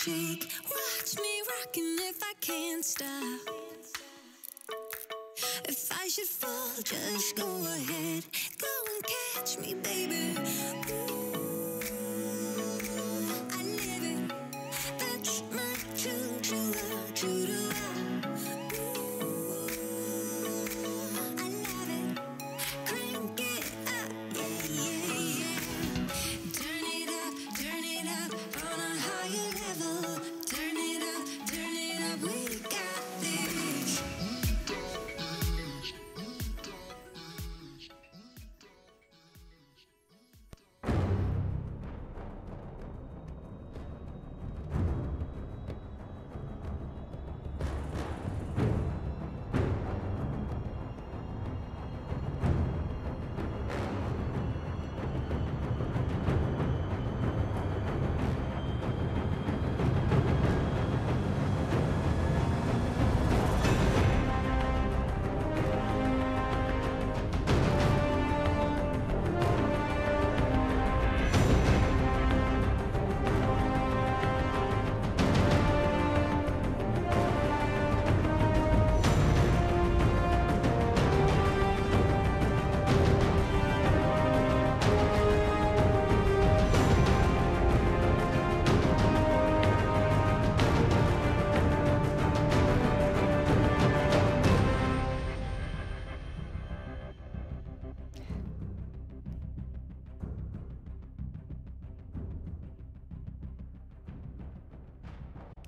shake. Watch me rocking if I can't stop. If I should fall, just go ahead. Go and catch me, baby. Ooh, I live it. That's my true I love it. Crank it up, yeah. Turn it up on a higher level. Turn it up, we got this.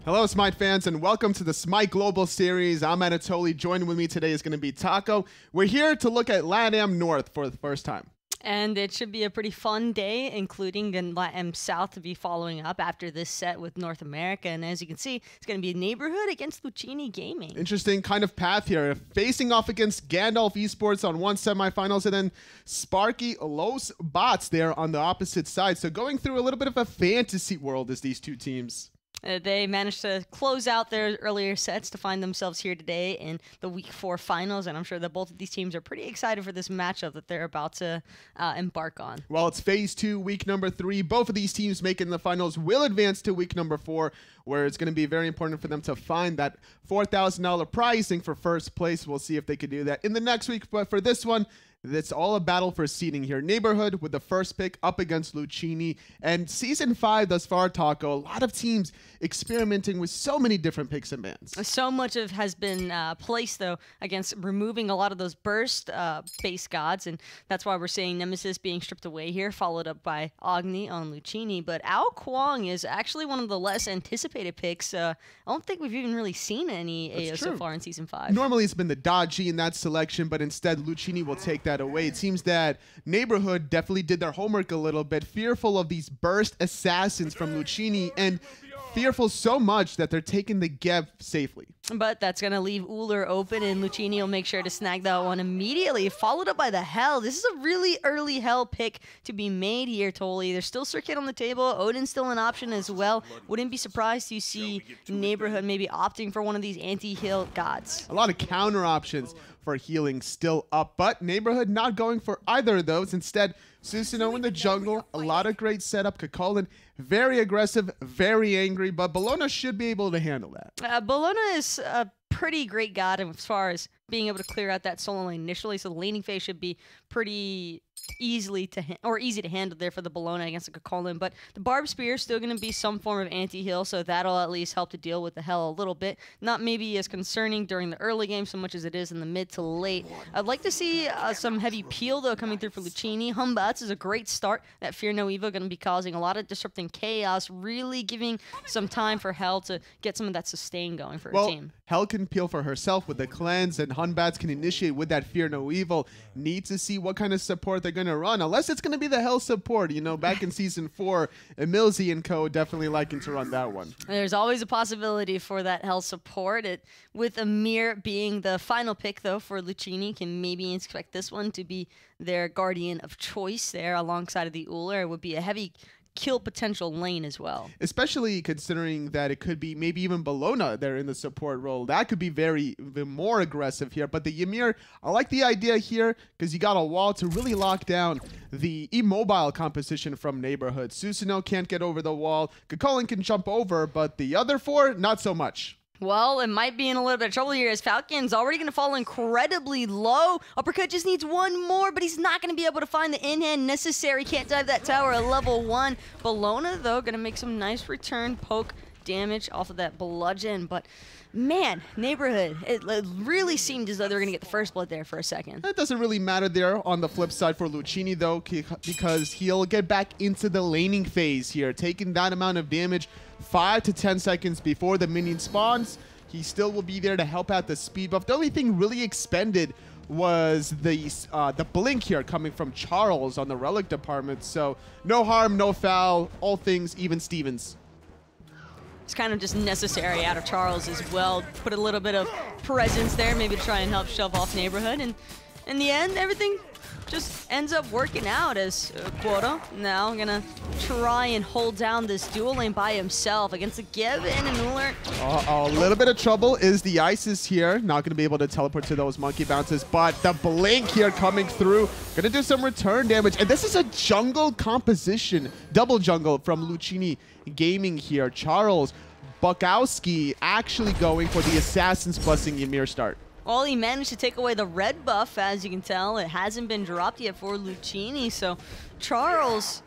Hello, SMITE fans, and welcome to the SMITE Global Series. I'm Anatoly. Joining with me today is going to be Taco. We're here to look at LATAM North for the first time. And it should be a pretty fun day, including LATAM South to be following up after this set with North America. And as you can see, it's going to be Neighborhood against Lucchini Gaming. Interesting kind of path here. Facing off against Gandalf Esports on one semifinals, and then Sparky Los Bots there on the opposite side. So going through a little bit of a fantasy world as these two teams. They managed to close out their earlier sets to find themselves here today in the Week 4 finals, and I'm sure that both of these teams are pretty excited for this matchup that they're about to embark on. Well, it's Phase 2, Week number 3. Both of these teams making the finals will advance to Week number 4, where it's going to be very important for them to find that $4,000 pricing for first place. We'll see if they can do that in the next week, but for this one, it's all a battle for seeding here. Neighborhood with the first pick up against Lucchini. And Season 5 thus far, Taco, a lot of teams experimenting with so many different picks and bans. So much has been placed, though, against removing a lot of those burst base gods. And that's why we're seeing Nemesis being stripped away here, followed up by Agni on Lucchini. But Ao Kwang is actually one of the less anticipated picks. I don't think we've even really seen any AO so far in Season 5. Normally it's been the Dodgy in that selection, but instead Lucchini will take that away. It seems that Neighborhood definitely did their homework a little bit, fearful of these burst assassins from Lucchini, and fearful so much that they're taking the Gev safely. But that's going to leave Uller open, and Lucchini will make sure to snag that one immediately, followed up by the Hell. This is a really early Hell pick to be made here, Toly. There's still Circuit on the table. Odin's still an option as well. Wouldn't be surprised to see Neighborhood maybe opting for one of these anti-heal gods. A lot of counter options for healing still up, but Neighborhood not going for either of those. Instead, Susanoo in the jungle, a lot of great setup. Kakolin, very aggressive, very angry, but Bologna should be able to handle that. Bologna is a pretty great god as far as being able to clear out that solo lane initially, so the laning phase should be pretty easy to handle there for the Bologna against the Kakolin. But the Barb Spear is still going to be some form of anti-heal, so that'll at least help to deal with the Hell a little bit. Not maybe as concerning during the early game so much as it is in the mid to late. I'd like to see some heavy peel, though, coming through for Lucchini. Humbats is a great start. That Fear No Evil going to be causing a lot of disrupting chaos, really giving some time for Hell to get some of that sustain going for her team. Hell can peel for herself with the cleanse, and Hunbats can initiate with that Fear No Evil. Need to see what kind of support they're going to run, unless it's going to be the Hell support. You know, back in Season 4, Emilzy and co. definitely liking to run that one. There's always a possibility for that Hell support. With Amir being the final pick, though, for Lucchini, can maybe expect this one to be their guardian of choice there alongside of the Uller. It would be a heavy kill potential lane as well. Especially considering that it could be maybe even Bologna there in the support role. That could be even more aggressive here. But the Ymir, I like the idea here because you got a wall to really lock down the immobile composition from Neighborhood. Susanoo can't get over the wall. Kakolin can jump over, but the other four, not so much. Well, it might be in a little bit of trouble here as Falcon's already going to fall incredibly low. Uppercut just needs one more, but he's not going to be able to find the in-hand necessary. Can't dive that tower at level 1. Bologna, though, going to make some nice return poke damage off of that bludgeon. But, man, Neighborhood, it really seemed as though they were going to get the first blood there for a second. It doesn't really matter there on the flip side for Lucchini, though, because he'll get back into the laning phase here, taking that amount of damage 5 to 10 seconds before the minion spawns. He still will be there to help out the speed buff. The only thing really expended was the blink here coming from Charles on the relic department. So no harm, no foul, all things even Stevens. It's kind of just necessary out of Charles as well. Put a little bit of presence there, maybe to try and help shove off Neighborhood. And in the end, everything just ends up working out as Quota now gonna try and hold down this dual lane by himself against the Gibbon and Uller. A little bit of trouble is the Isis here. Not gonna be able to teleport to those monkey bounces, but the blink here coming through. Gonna do some return damage. And this is a jungle composition, double jungle from Lucchini Gaming here. Charles Bukowski actually going for the Assassin's Blessing Ymir start. Well, he managed to take away the red buff, as you can tell. It hasn't been dropped yet for Lucchini, so Charles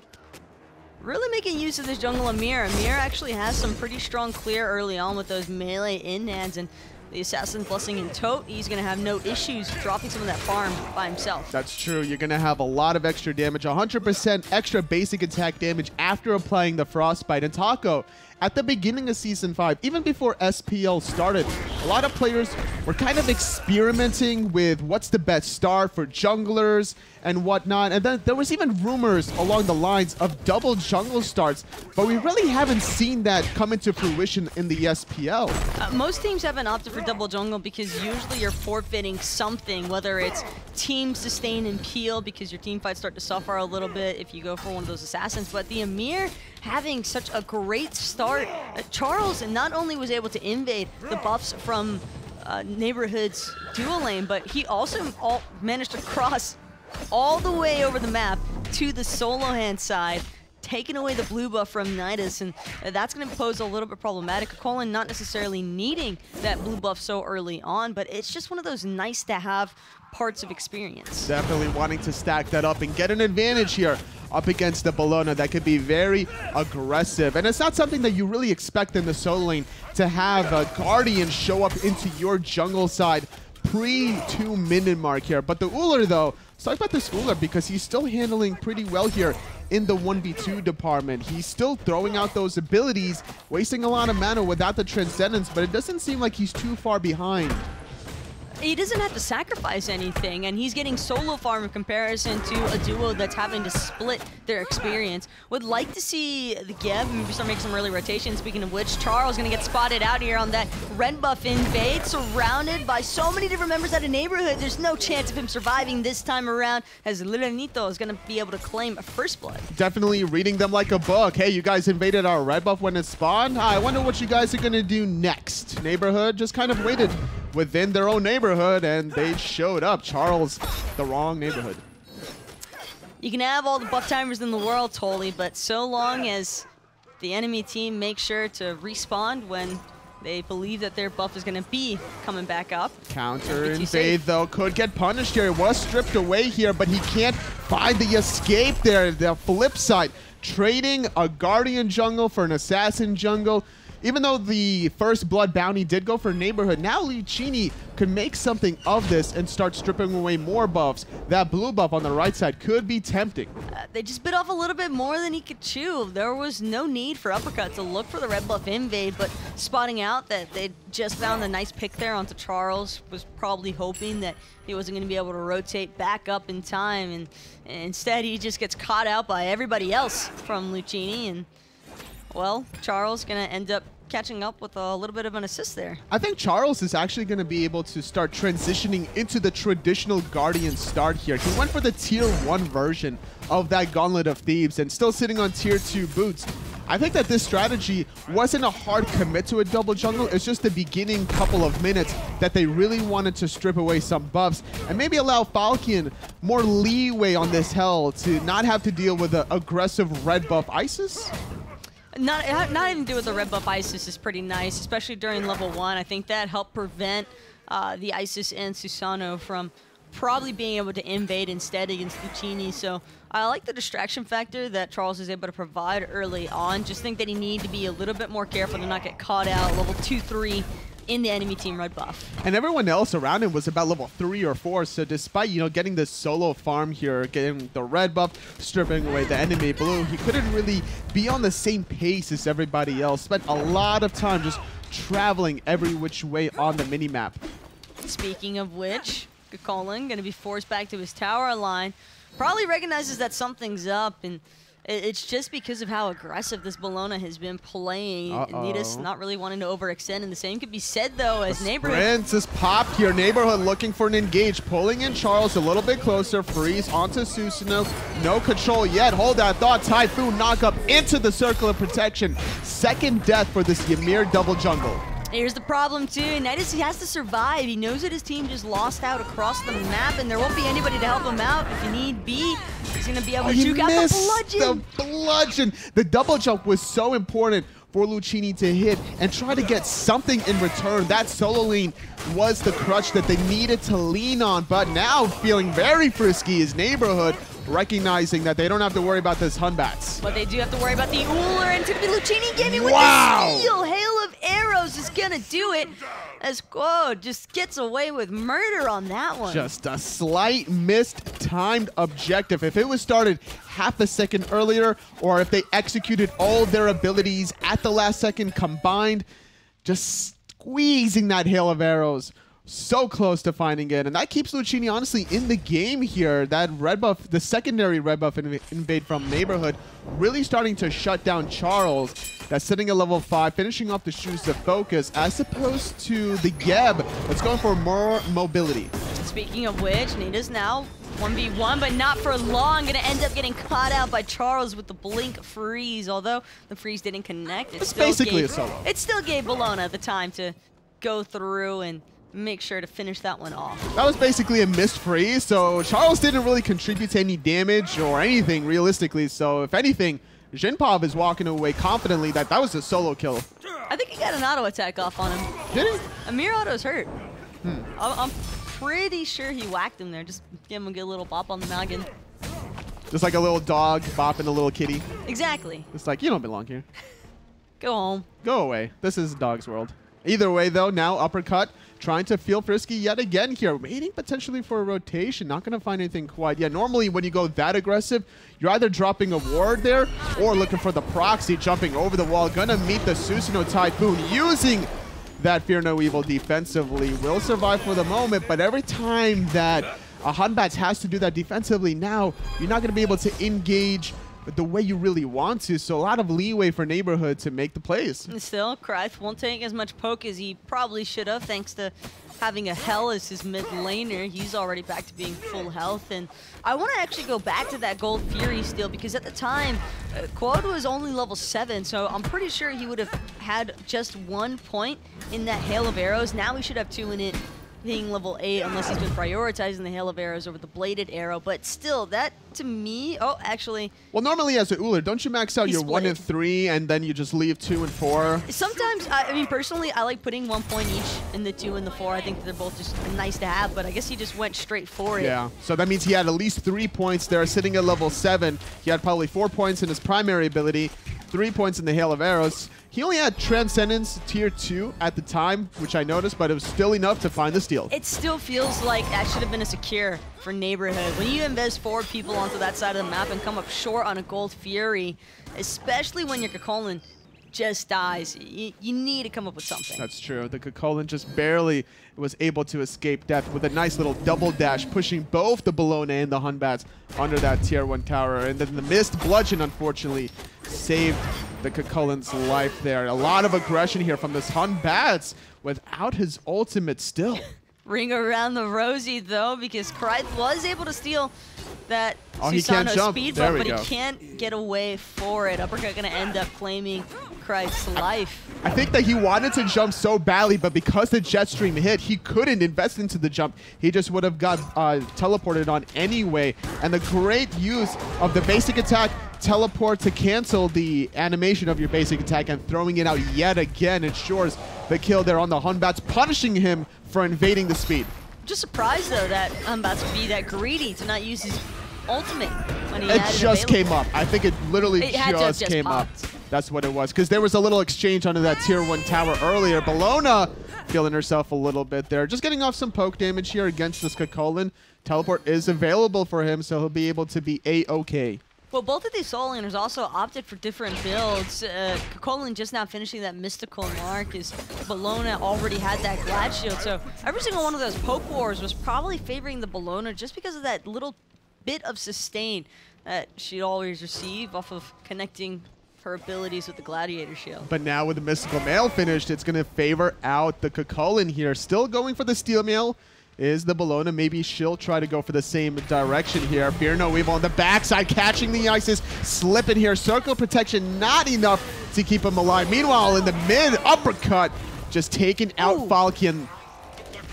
really making use of this jungle Ymir. Ymir actually has some pretty strong clear early on with those melee in-nads, and the Assassin's Blessing in tote, he's going to have no issues dropping some of that farm by himself. That's true. You're going to have a lot of extra damage, 100% extra basic attack damage after applying the Frostbite. And Taco, at the beginning of Season 5, even before SPL started, a lot of players were kind of experimenting with what's the best star for junglers and whatnot. And then there was even rumors along the lines of double jungle starts, but we really haven't seen that come into fruition in the SPL. Most teams haven't opted for double jungle because usually you're forfeiting something, whether it's team sustain and peel because your team fights start to suffer a little bit if you go for one of those assassins. But the Ymir having such a great start, Charles not only was able to invade the buffs from Neighborhood's dual lane, but he also managed to cross all the way over the map to the solo hand side, taking away the blue buff from Nidus, and that's going to pose a little bit problematic. Colin not necessarily needing that blue buff so early on, but it's just one of those nice to have parts of experience. Definitely wanting to stack that up and get an advantage here up against the Bologna that could be very aggressive. And it's not something that you really expect in the solo lane to have a Guardian show up into your jungle side pre-2-minute mark here. But the Uller, though, let's talk about this Uller because he's still handling pretty well here in the 1v2 department. He's still throwing out those abilities, wasting a lot of mana without the Transcendence, but it doesn't seem like he's too far behind. He doesn't have to sacrifice anything, and he's getting solo farm in comparison to a duo that's having to split their experience. Would like to see the Geb maybe start making some early rotations. Speaking of which, Charles gonna get spotted out here on that red buff invade, surrounded by so many different members out of Neighborhood. There's no chance of him surviving this time around, as Liranito is gonna be able to claim a first blood. Definitely reading them like a book. Hey, you guys invaded our red buff when it spawned. I wonder what you guys are gonna do next. Neighborhood just kind of waited within their own neighborhood, and they showed up. Charles, the wrong neighborhood. You can have all the buff timers in the world, Tolly, but so long as the enemy team makes sure to respawn when they believe that their buff is going to be coming back up. Counter invade, though, could get punished here. It was stripped away here, but he can't find the escape there. The flip side, trading a Guardian jungle for an Assassin jungle. Even though the first blood bounty did go for Neighborhood, now Lucchini could make something of this and start stripping away more buffs. That blue buff on the right side could be tempting. They just bit off a little bit more than he could chew. There was no need for Uppercut to look for the red buff invade, but spotting out that they just found a nice pick there onto Charles, was probably hoping that he wasn't going to be able to rotate back up in time, and instead he just gets caught out by everybody else from Lucchini, and well, Charles gonna end up catching up with a little bit of an assist there. I think Charles is actually going to be able to start transitioning into the traditional Guardian start here. He went for the tier 1 version of that Gauntlet of Thieves and still sitting on tier 2 boots. I think that this strategy wasn't a hard commit to a double jungle. It's just the beginning couple of minutes that they really wanted to strip away some buffs and maybe allow Falcon more leeway on this hell to not have to deal with the aggressive red buff Isis. Not even do with the red buff Isis is pretty nice, especially during level 1. I think that helped prevent the Isis and Susano from probably being able to invade instead against Lucchini. So I like the distraction factor that Charles is able to provide early on. Just think that he needs to be a little bit more careful to not get caught out level 2, 3 in the enemy team red buff. And everyone else around him was about level 3 or 4. So despite, getting this solo farm here, getting the red buff, stripping away the enemy blue, he couldn't really be on the same pace as everybody else. Spent a lot of time just traveling every which way on the minimap. Speaking of which, Colin going to be forced back to his tower line. Probably recognizes that something's up, and it's just because of how aggressive this Bologna has been playing. Nidus not really wanting to overextend, and the same could be said, though, as Neighborhood. Sprints is popped here. Neighborhood looking for an engage, pulling in Charles a little bit closer. Freeze onto Susano. No control yet. Hold that thought. Typhoon knock up into the circle of protection. Second death for this Ymir double jungle. Here's the problem, too. Nidus, he has to survive. He knows that his team just lost out across the map, and there won't be anybody to help him out. If you need B, he's going to be able to juke out the bludgeon. The bludgeon. The double jump was so important for Lucchini to hit and try to get something in return. That solo lean was the crutch that they needed to lean on, but now feeling very frisky is Neighborhood, recognizing that they don't have to worry about this Hunbats. But they do have to worry about the Uller, and it's going to be Lucchini gaming with Wow. the steal. Hail of arrows is going to do it, as Quo just gets away with murder on that one. Just a slight missed timed objective. If it was started half a second earlier, or if they executed all their abilities at the last second combined, just squeezing that hail of arrows. So close to finding it, and that keeps Lucchini honestly in the game here. That red buff, the secondary red buff invade from Neighborhood, really starting to shut down Charles. That's sitting at level 5, finishing off the shoes of focus, as opposed to the Geb that's going for more mobility. Speaking of which, Nita's now 1v1, but not for long. Gonna end up getting caught out by Charles with the blink freeze. Although the freeze didn't connect, It's basically a solo. It still gave Bologna the time to go through and make sure to finish that one off. That was basically a missed freeze, so Charles didn't really contribute to any damage or anything realistically. So if anything, Jinpov is walking away confidently that that was a solo kill. I think he got an auto attack off on him. Did he? Amir Auto's hurt. I'm pretty sure he whacked him there. Just give him a good little bop on the noggin. Just like a little dog bopping a little kitty. Exactly. It's like, you don't belong here. Go home. Go away. This is Dog's World. Either way, though, now uppercut, trying to feel frisky yet again here. Waiting potentially for a rotation. Not going to find anything quite yet. Normally, when you go that aggressive, you're either dropping a ward there or looking for the proxy, jumping over the wall. Going to meet the Susanoo Typhoon using that Fear No Evil defensively. Will survive for the moment, but every time that a Hunbats has to do that defensively now, you're not going to be able to engage the way you really want to, so a lot of leeway for Neighborhood to make the plays. And still, Kreif won't take as much poke as he probably should have, thanks to having a Hell as his mid laner. He's already back to being full health, and I want to actually go back to that Gold Fury steal, because at the time, Quad was only level 7, so I'm pretty sure he would have had just 1 point in that Hail of Arrows. Now he should have 2 in it, being level 8, unless he's been prioritizing the Hail of Arrows over the Bladed Arrow. But still, that to me, actually. Well, normally as a Uller, don't you max out your 1 and 3 and then you just leave 2 and 4? Sometimes, I mean, personally, I like putting 1 point each in the 2 and the 4. I think they're both just nice to have, but I guess he just went straight for it. Yeah, so that means he had at least 3 points there, sitting at level 7. He had probably 4 points in his primary ability, 3 points in the Hail of Arrows. He only had Transcendence tier 2 at the time, which I noticed, but it was still enough to find the steal. It still feels like that should have been a secure for Neighborhood. When you invest 4 people onto that side of the map and come up short on a Gold Fury, especially when you're Kakolin just dies. You need to come up with something. That's true. The Kakolin just barely was able to escape death with a nice little double dash, pushing both the Bologna and the Hunbats under that tier 1 tower. And then the missed bludgeon, unfortunately, saved the Kakolin's life there. A lot of aggression here from this Hunbats without his ultimate still. Ring around the rosy, though, because Krythe was able to steal that he can't Susanoo jump. speed There bump, we but go. he can't get away for it. Uppercut going to end up claiming Krythe's life. I think that he wanted to jump so badly, but because the jet stream hit, he couldn't invest into the jump. He just would have got teleported on anyway. And the great use of the basic attack teleport to cancel the animation of your basic attack and throwing it out yet again ensures the kill there on the Hunbats, punishing him for invading the speed. Just surprised, though, that I'm about to be that greedy to not use his ultimate when he It had just available. came up. I think it literally It had to have just just came up. popped. That's what it was. Because there was a little exchange under that tier 1 tower earlier. Bologna feeling herself a little bit there. Just getting off some poke damage here against this Kakolin. Teleport is available for him, so he'll be able to be A-okay. Well, both of these solo laners also opted for different builds. Kakolin just now finishing that mystical mark as Bologna already had that Glad Shield. So every single one of those poke wars was probably favoring the Bologna just because of that little bit of sustain that she'd always receive off of connecting her abilities with the Gladiator Shield. But now with the Mystical Mail finished, it's going to favor out the Kakolin here. Still going for the Steel Mail is the Bologna. Maybe she'll try to go for the same direction here. Fear No Evil on the backside, catching the Isis, slipping here. Circle protection, not enough to keep him alive. Meanwhile, in the mid, uppercut, just taking out Falcon.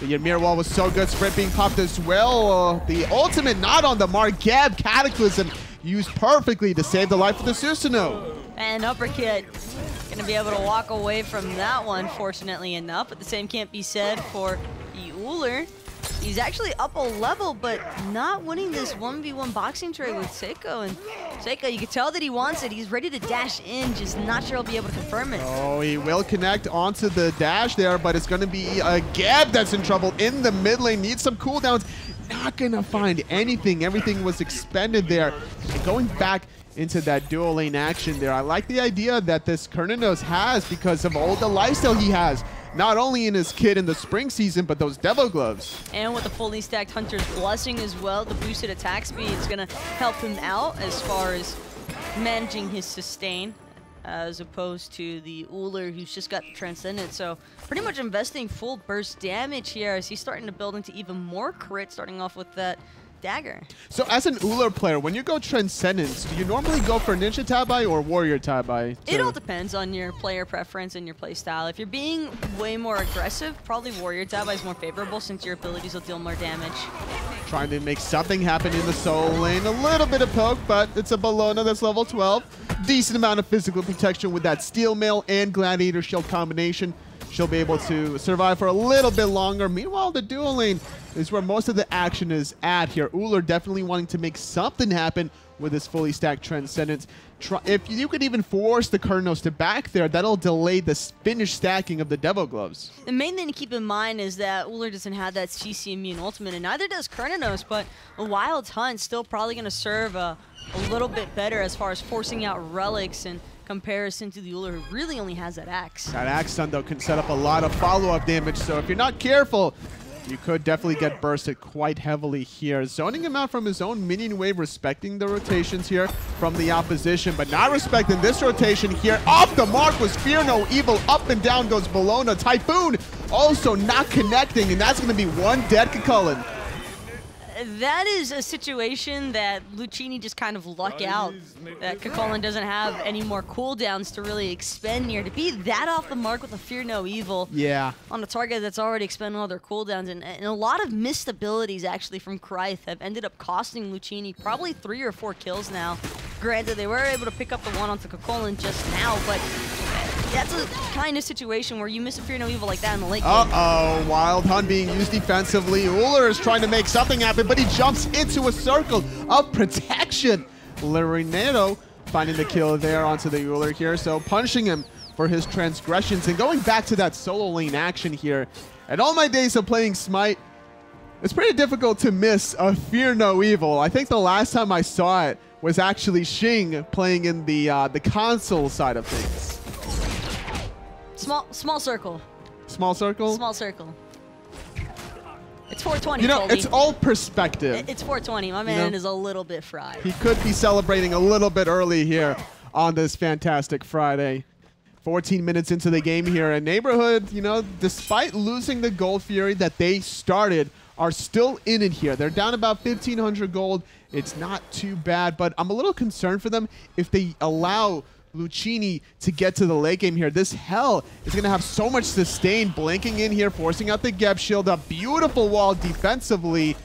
The Ymir wall was so good. Sprint being popped as well. The ultimate not on the mark. Gab Cataclysm used perfectly to save the life of the Susanoo. And uppercut gonna be able to walk away from that one, fortunately enough. But the same can't be said for the Uller. He's actually up a level, but not winning this 1v1 boxing trade with Seiko. And Seiko, you can tell that he wants it. He's ready to dash in, just not sure he'll be able to confirm it. Oh, he will connect onto the dash there, but it's going to be a Gab that's in trouble in the mid lane. Needs some cooldowns. Not going to find anything. Everything was expended there. And going back into that dual lane action there. I like the idea that this Kerninos has because of all the lifesteal he has. Not only in his kit in the spring season, but those Devil Gloves. And with the fully stacked Hunter's Blessing as well, the boosted attack speed is going to help him out as far as managing his sustain, as opposed to the Uller, who's just got the Transcendent. So pretty much investing full burst damage here as he's starting to build into even more crit, starting off with that dagger. So as an Uller player, when you go Transcendence, do you normally go for Ninja Tabai or Warrior Tabai? It all depends on your player preference and your play style. If you're being way more aggressive, probably Warrior Tabai is more favorable since your abilities will deal more damage. Trying to make something happen in the solo lane. A little bit of poke, but it's a Bologna that's level 12. Decent amount of physical protection with that Steel Mail and Gladiator Shield combination. She'll be able to survive for a little bit longer. Meanwhile, the dual lane is where most of the action is at here. Uller definitely wanting to make something happen with his fully stacked Transcendence. If you could even force the Kernos to back there, that'll delay the finished stacking of the Devil Gloves. The main thing to keep in mind is that Uller doesn't have that CC immune ultimate, and neither does Kerninos, but a Wild Hunt still probably going to serve a little bit better as far as forcing out relics in comparison to the Uller, who really only has that axe. That axe stun, though, can set up a lot of follow-up damage, so if you're not careful, you could definitely get bursted quite heavily here. Zoning him out from his own minion wave, respecting the rotations here from the opposition, but not respecting this rotation here. Off the mark was Fear No Evil. Up and down goes Bologna. Typhoon also not connecting, and that's going to be one dead Kakulin. That is a situation that Lucchini just kind of luck out. That Kakolin doesn't have any more cooldowns to really expend here. To be that off the mark with a Fear No Evil on a target that's already expending all their cooldowns. And a lot of missed abilities actually from Krythe have ended up costing Lucchini probably 3 or 4 kills now. Granted, they were able to pick up the one onto Kakolin just now, but that's a kind of situation where you miss a Fear No Evil like that in the late game. Uh-oh, Wild Hunt being used defensively. Uller is trying to make something happen, but he jumps into a circle of protection. Larinero finding the kill there onto the Uller here, so punishing him for his transgressions. And going back to that solo lane action here, in all my days of playing Smite, it's pretty difficult to miss a Fear No Evil. I think the last time I saw it was actually Xing playing in the console side of things. Small circle. Small circle? Small circle. It's 420, You know, Colby. it's all perspective. It's 420. My man is a little bit fried. He could be celebrating a little bit early here on this fantastic Friday. 14 minutes into the game here. And Neighborhood, you know, despite losing the Gold Fury that they started, are still in it here. They're down about 1,500 gold. It's not too bad, but I'm a little concerned for them if they allow Lucchini to get to the late game here. This Hell is going to have so much sustain, blinking in here, forcing out the Geb shield. A beautiful wall defensively.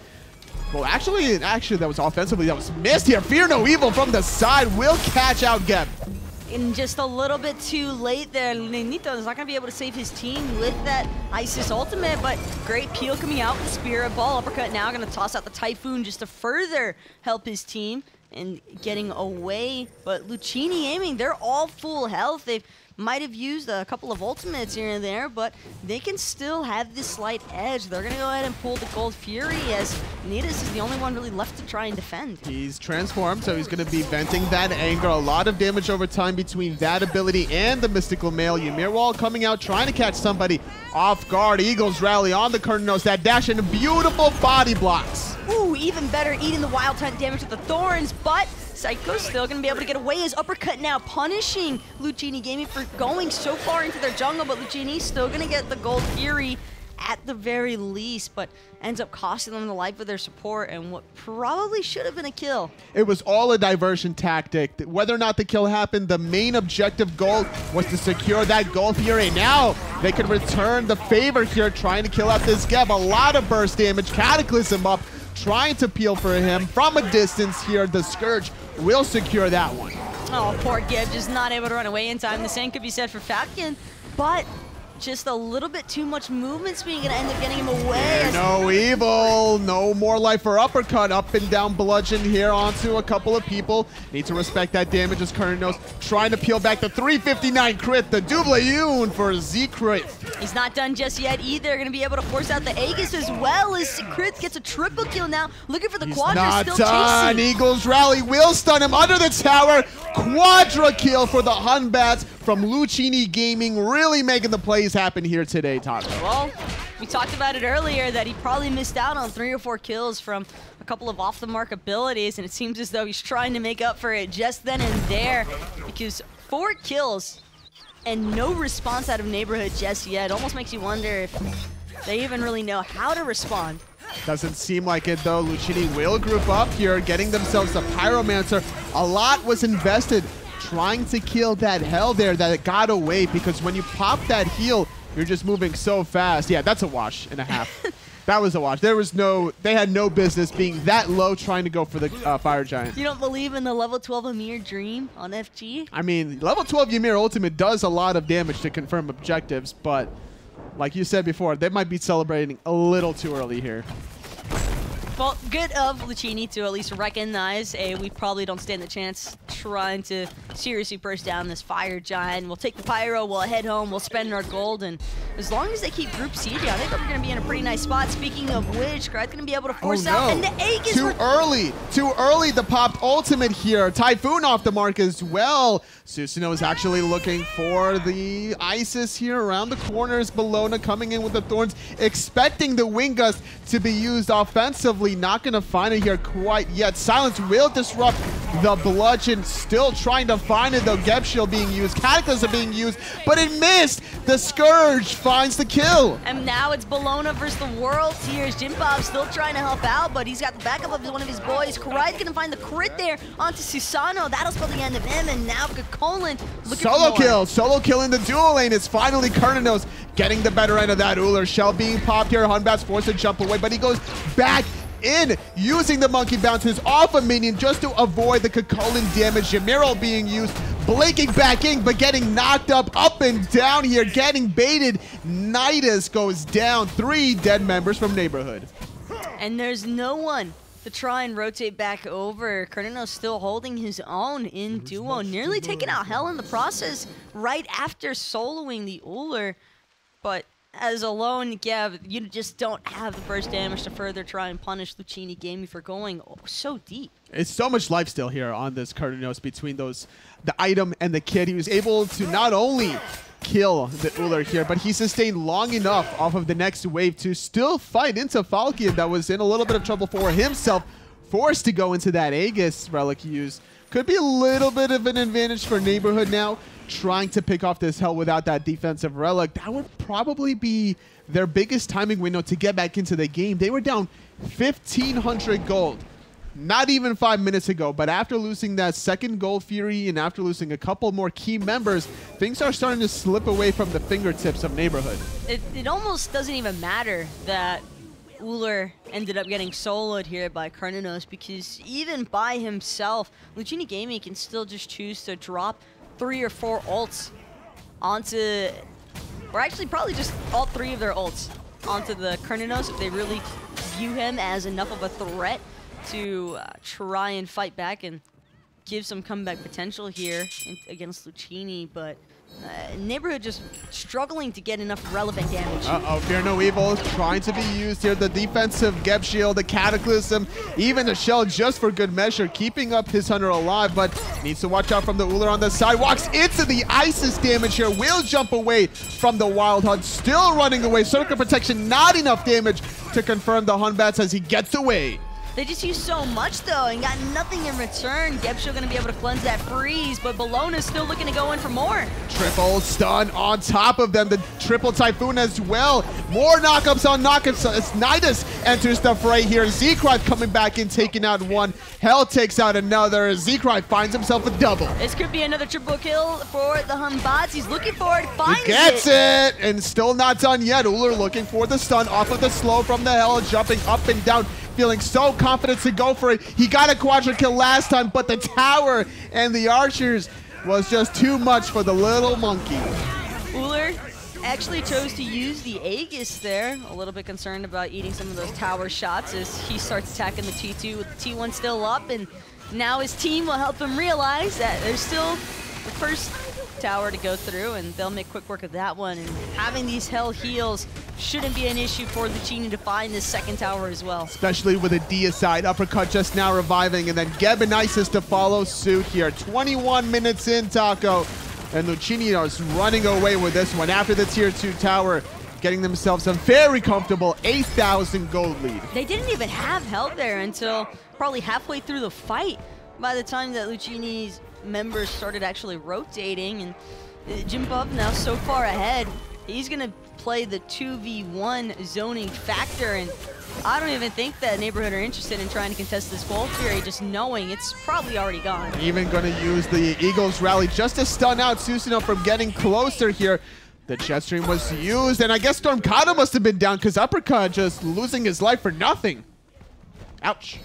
Well, actually, that was offensively. That was missed here. Fear No Evil from the side will catch out Geb. And just a little bit too late there. Nenito is not going to be able to save his team with that Isis ultimate, but great peel coming out with the Spirit Ball. Uppercut now going to toss out the Typhoon just to further help his team and getting away. But Lucchini aiming, they're all full health. They might have used a couple of ultimates here and there, but they can still have this slight edge. They're going to go ahead and pull the Gold Fury as Nidus is the only one really left to try and defend. He's transformed, so he's going to be venting that anger. A lot of damage over time between that ability and the Mystical Mail. Ymir Wall coming out, trying to catch somebody off guard. Eagles rally on the Kurnos. That dash and beautiful body blocks. Ooh, even better, eating the wild type damage with the Thorns, but Psycho's still going to be able to get away. His uppercut now punishing Lucchini Gaming for going so far into their jungle, but Lucchini's still going to get the Gold Fury at the very least, but ends up costing them the life of their support and what probably should have been a kill. It was all a diversion tactic. Whether or not the kill happened, the main objective goal was to secure that Gold Fury. Now they can return the favor here, trying to kill out this Geb. A lot of burst damage. Cataclysm up, trying to peel for him from a distance here. The Scourge will secure that one. Oh, poor Geb just not able to run away in time. The same could be said for Falcon, but just a little bit too much movement speed going to end up getting him away. No Evil, no more life for uppercut. Up and down bludgeon here onto a couple of people. Need to respect that damage as Kurnos trying to peel back the 359 crit. The Dublayun for Z-Crit. He's not done just yet either. Going to be able to force out the Aegis as well as Crit gets a triple kill now. Looking for the Quadra, not still done. chasing. Eagles rally will stun him under the tower. Quadra kill for the Hunbats from Lucchini Gaming, really making the plays happen here today, Taco. Well, we talked about it earlier that he probably missed out on 3 or 4 kills from a couple of off-the-mark abilities, and it seems as though he's trying to make up for it just then and there, because 4 kills and no response out of Neighborhood just yet. Almost makes you wonder if they even really know how to respond. Doesn't seem like it, though. Lucchini will group up here, getting themselves a Pyromancer. A lot was invested trying to kill that Hell there that got away, because when you pop that heal, you're just moving so fast. Yeah, that's a wash and a half. That was a wash. They had no business being that low trying to go for the Fire Giant. You don't believe in the level 12 Ymir Dream on FG? I mean, level 12 Ymir Ultimate does a lot of damage to confirm objectives, but like you said before, they might be celebrating a little too early here. Well, good of Lucchini to at least recognize we probably don't stand the chance trying to seriously burst down this Fire Giant. We'll take the Pyro, we'll head home, we'll spend our gold, and as long as they keep group sieging, I think we're going to be in a pretty nice spot. Speaking of which, Krat's going to be able to force out, and the Aegis... Too early, the popped ultimate here. Typhoon off the mark as well. Susanoo is actually looking for the Isis here around the corners. Bologna coming in with the Thorns, expecting the Wing Gust to be used offensively. Not going to find it here quite yet. Silence will disrupt the bludgeon. Still trying to find it, though. Geb Shield being used. Cataclysm being used, but it missed. The Scourge finds the kill. And now it's Bologna versus the World Tiers. Jim Bob still trying to help out, but he's got the backup of one of his boys. Karai's going to find the crit there onto Susano. That'll spell the end of him, and now Colin looking Solo for more. Solo kill in the dual lane. It's finally Kurnos getting the better end of that Uller. Shell being popped here. Hunbat's forced to jump away, but he goes back in, using the monkey bounces off a minion just to avoid the Kakolin damage. Yamiro being used, blinking back in, but getting knocked up and down here, getting baited. Nidus goes down. 3 dead members from Neighborhood. And there's no one to try and rotate back over. Cardino's still holding his own in duo, nearly taking out Hell in the process right after soloing the Uller. But as a lone Geb, you just don't have the burst damage to further try and punish Lucchini Gaming for going so deep. It's so much life still here on this Cardinals between the item and the kit. He was able to not only kill the Uller here, but he sustained long enough off of the next wave to still fight into Falcon that was in a little bit of trouble for himself, forced to go into that Aegis relic use. Could be a little bit of an advantage for Neighborhood now, trying to pick off this hell without that defensive relic. That would probably be their biggest timing window to get back into the game. They were down 1,500 gold not even 5 minutes ago, but after losing that second Gold Fury and after losing a couple more key members, things are starting to slip away from the fingertips of Neighborhood. It almost doesn't even matter that Uller ended up getting soloed here by Carninos, because even by himself, Lucchini Gaming can still just choose to drop 3 or 4 ults onto, or actually probably just all 3 of their ults onto the Carninos if they really view him as enough of a threat to try and fight back and give some comeback potential here against Lucchini, but Neighborhood just struggling to get enough relevant damage. Uh-oh, Fear No Evil is trying to be used here. The defensive Geb Shield, the Cataclysm, even the Shell just for good measure, keeping up his Hunter alive, but needs to watch out from the Uller on the side. Walks into the Isis damage here, will jump away from the Wild Hunt, still running away. Circle Protection, not enough damage to confirm the Hunbats as he gets away. They just used so much, though, and got nothing in return. Gebshield going to be able to cleanse that freeze, but Bologna's still looking to go in for more. Triple stun on top of them. The triple Typhoon as well. More knockups on knockups as Nidus enters the fray here. Zekrai coming back in, taking out one. Hell takes out another. Zekrai finds himself a double. This could be another triple kill for the Hunbats. He's looking for it, finds it. He gets it, and still not done yet. Uller looking for the stun off of the slow from the Hell, jumping up and down. Feeling so confident to go for it. He got a quadra kill last time, but the tower and the archers was just too much for the little monkey. Uller actually chose to use the Aegis there. A little bit concerned about eating some of those tower shots as he starts attacking the T2 with the T1 still up, and now his team will help him realize that there's still the first tower to go through, and they'll make quick work of that one. And having these Hell heals shouldn't be an issue for Lucchini to find this second tower as well. Especially with a deicide uppercut just now reviving, and then Geb and Isis to follow suit here. 21 minutes in, Taco, and Lucchini is running away with this one after the tier 2 tower, getting themselves a very comfortable 8,000 gold lead. They didn't even have Hell there until probably halfway through the fight. By the time that Lucchini's members started actually rotating, and Jimbov now so far ahead, he's gonna play the 2v1 zoning factor, and I don't even think that Neighborhood are interested in trying to contest this Gold Fury, just knowing it's probably already gone. Even gonna use the Eagles rally just to stun out Susanoo from getting closer here. The jet stream was used, and I guess Stormkado must have been down because Uppercut just losing his life for nothing. Ouch.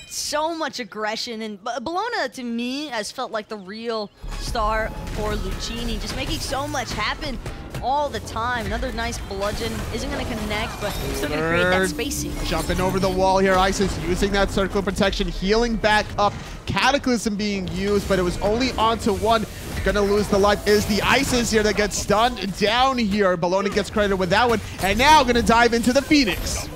So much aggression, and Bologna to me has felt like the real star for Lucchini, just making so much happen all the time. Another nice bludgeon, isn't going to connect, but still going to create that spacing. Jumping over the wall here, Isis using that circle protection, healing back up. Cataclysm being used, but it was only onto one. Gonna lose the life is the Isis here that gets stunned down here. Bologna gets credited with that one, and now gonna dive into the Phoenix.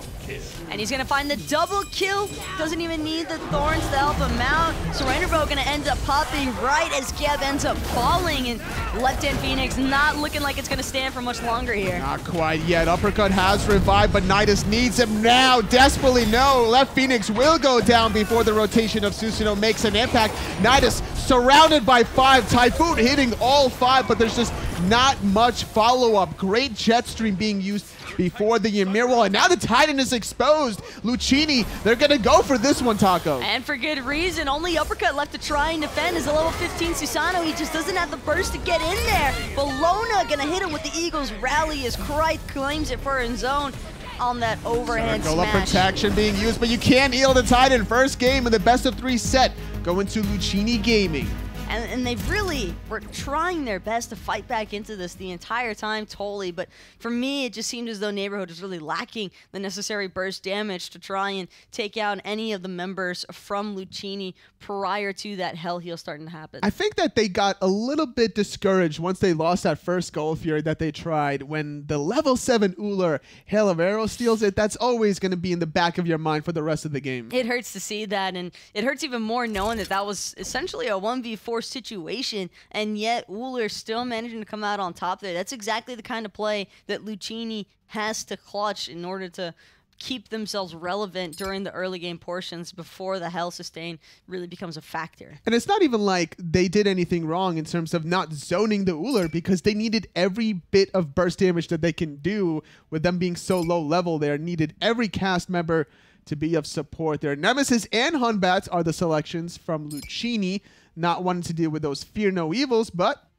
And he's gonna find the double kill. Doesn't even need the Thorns to help him out. Surrenderbo gonna end up popping right as Geb ends up falling, and left-hand Phoenix not looking like it's gonna stand for much longer here. Not quite yet. Uppercut has revived, but Nidus needs him now. Desperately, no. Left Phoenix will go down before the rotation of Susanoo makes an impact. Nidus surrounded by 5. Typhoon hitting all 5, but there's just not much follow-up. Great jet stream being used before the Ymir wall, and now the Titan is exposed. Lucchini, they're gonna go for this one, Taco. And for good reason. Only Uppercut left to try and defend is a level 15 Susanoo. He just doesn't have the burst to get in there. Bologna gonna hit him with the Eagles rally as Krythe claims it for his own on that overhead smash. Protection being used, but you can't heal the Titan. First game of the best of 3 set going to Lucchini Gaming. And they really were trying their best to fight back into this the entire time, totally. But for me, it just seemed as though Neighborhood was really lacking the necessary burst damage to try and take out any of the members from Lucchini prior to that Hell heal starting to happen. I think that they got a little bit discouraged once they lost that first Gold Fury that they tried. When the level 7 Uller Hail of Arrow steals it, that's always going to be in the back of your mind for the rest of the game. It hurts to see that, and it hurts even more knowing that that was essentially a 1v4 3-4 situation, and yet Uller still managing to come out on top there. That's exactly the kind of play that Lucchini has to clutch in order to keep themselves relevant during the early game portions before the Hell Sustain really becomes a factor. And it's not even like they did anything wrong in terms of not zoning the Uller, because they needed every bit of burst damage that they can do with them being so low level there. Needed every cast member to be of support there. Nemesis and Hunbats are the selections from Lucchini, not wanting to deal with those Fear No Evils, but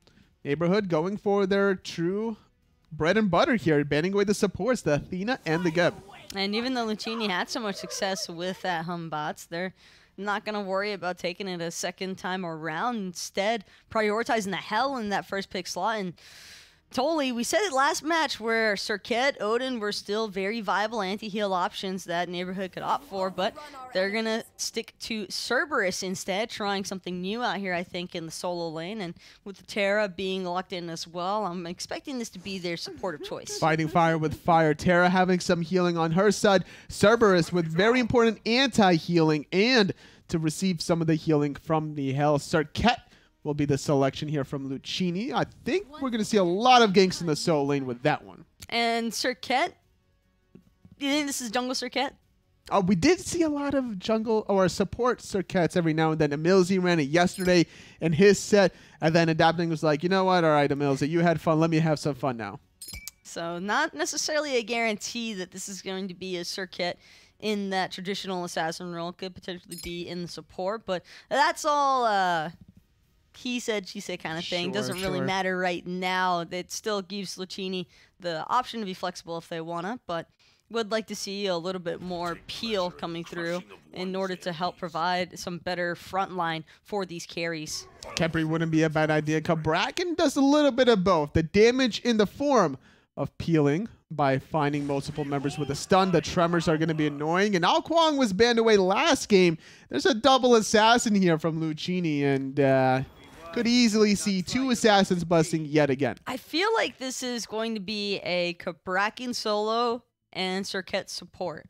Neighborhood going for their true bread and butter here, banning away the supports, the Athena and the Geb. And even though Lucchini had so much success with that Humbots, they're not going to worry about taking it a second time around. Instead, prioritizing the Hell in that first pick slot. And totally, we said it last match where Serket, Odin were still very viable anti-heal options that Neighborhood could opt for, but they're going to stick to Cerberus instead, trying something new out here, I think, in the solo lane. And with the Terra being locked in as well, I'm expecting this to be their supportive choice. Fighting fire with fire. Terra having some healing on her side. Cerberus with very important anti-healing and to receive some of the healing from the Hell. Serket will be the selection here from Lucchini. I think we're going to see a lot of ganks in the solo lane with that one. And Serket, you think this is jungle Serket? We did see a lot of jungle or support Serkets every now and then. Emilzy ran it yesterday in his set, and then Adapting was like, you know what? All right, Emilzy, you had fun. Let me have some fun now. So not necessarily a guarantee that this is going to be a Serket in that traditional assassin role. Could potentially be in the support, but that's all he said, she said kind of thing. Doesn't really matter right now. It still gives Lucchini the option to be flexible if they want to, but would like to see a little bit more peel coming through in order to help provide some better front line for these carries. Kepri wouldn't be a bad idea. Bracken does a little bit of both. The damage in the form of peeling by finding multiple members with a stun. The tremors are going to be annoying. And Ao Kuang was banned away last game. There's a double assassin here from Lucchini, and could easily see 2 assassins busting yet again. I feel like this is going to be a Bracken solo and Serket support.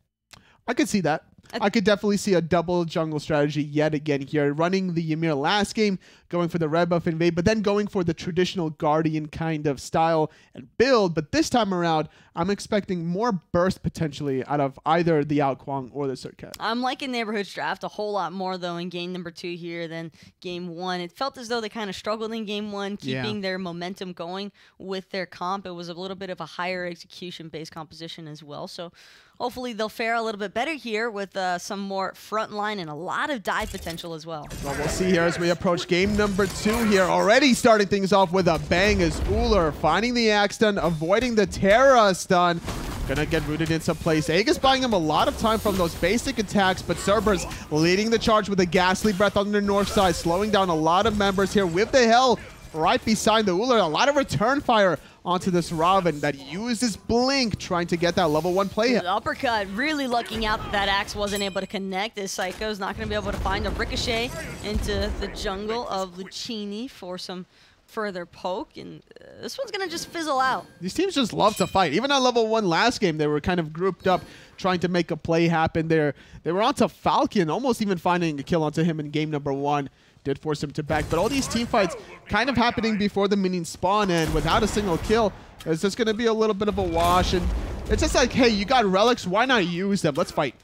I could see that. I could definitely see a double jungle strategy yet again here. Running the Ymir last game, going for the red buff invade, but then going for the traditional Guardian kind of style and build. But this time around, I'm expecting more burst potentially out of either the Ao Kuang or the Serket. I'm liking Neighborhood's draft a whole lot more, though, in game number 2 here than game 1. It felt as though they kind of struggled in game 1, keeping their momentum going with their comp. It was a little bit of a higher execution-based composition as well. So hopefully they'll fare a little bit better here with some more front line and a lot of dive potential as well. Well, we'll see here as we approach game number 2 here. Already starting things off with a bang as Uller finding the axe stun, avoiding the Terra stun. Gonna get rooted into place. Aegis buying him a lot of time from those basic attacks, but Cerberus leading the charge with a ghastly breath on the north side, slowing down a lot of members here with the Hell right beside the Uller. A lot of return fire onto this Raven that uses Blink, trying to get that level 1 play hit. Uppercut, really lucking out that that axe wasn't able to connect. This Psycho's not going to be able to find a ricochet into the jungle of Lucchini for some further poke, and this one's going to just fizzle out. These teams just love to fight. Even on level 1 last game, they were kind of grouped up, trying to make a play happen there. They were onto Falcon, almost even finding a kill onto him in game number 1. Did force him to back, but all these team fights kind of happening before the minions spawn, and without a single kill, it's just going to be a little bit of a wash, and it's just like, hey, you got relics, why not use them? Let's fight.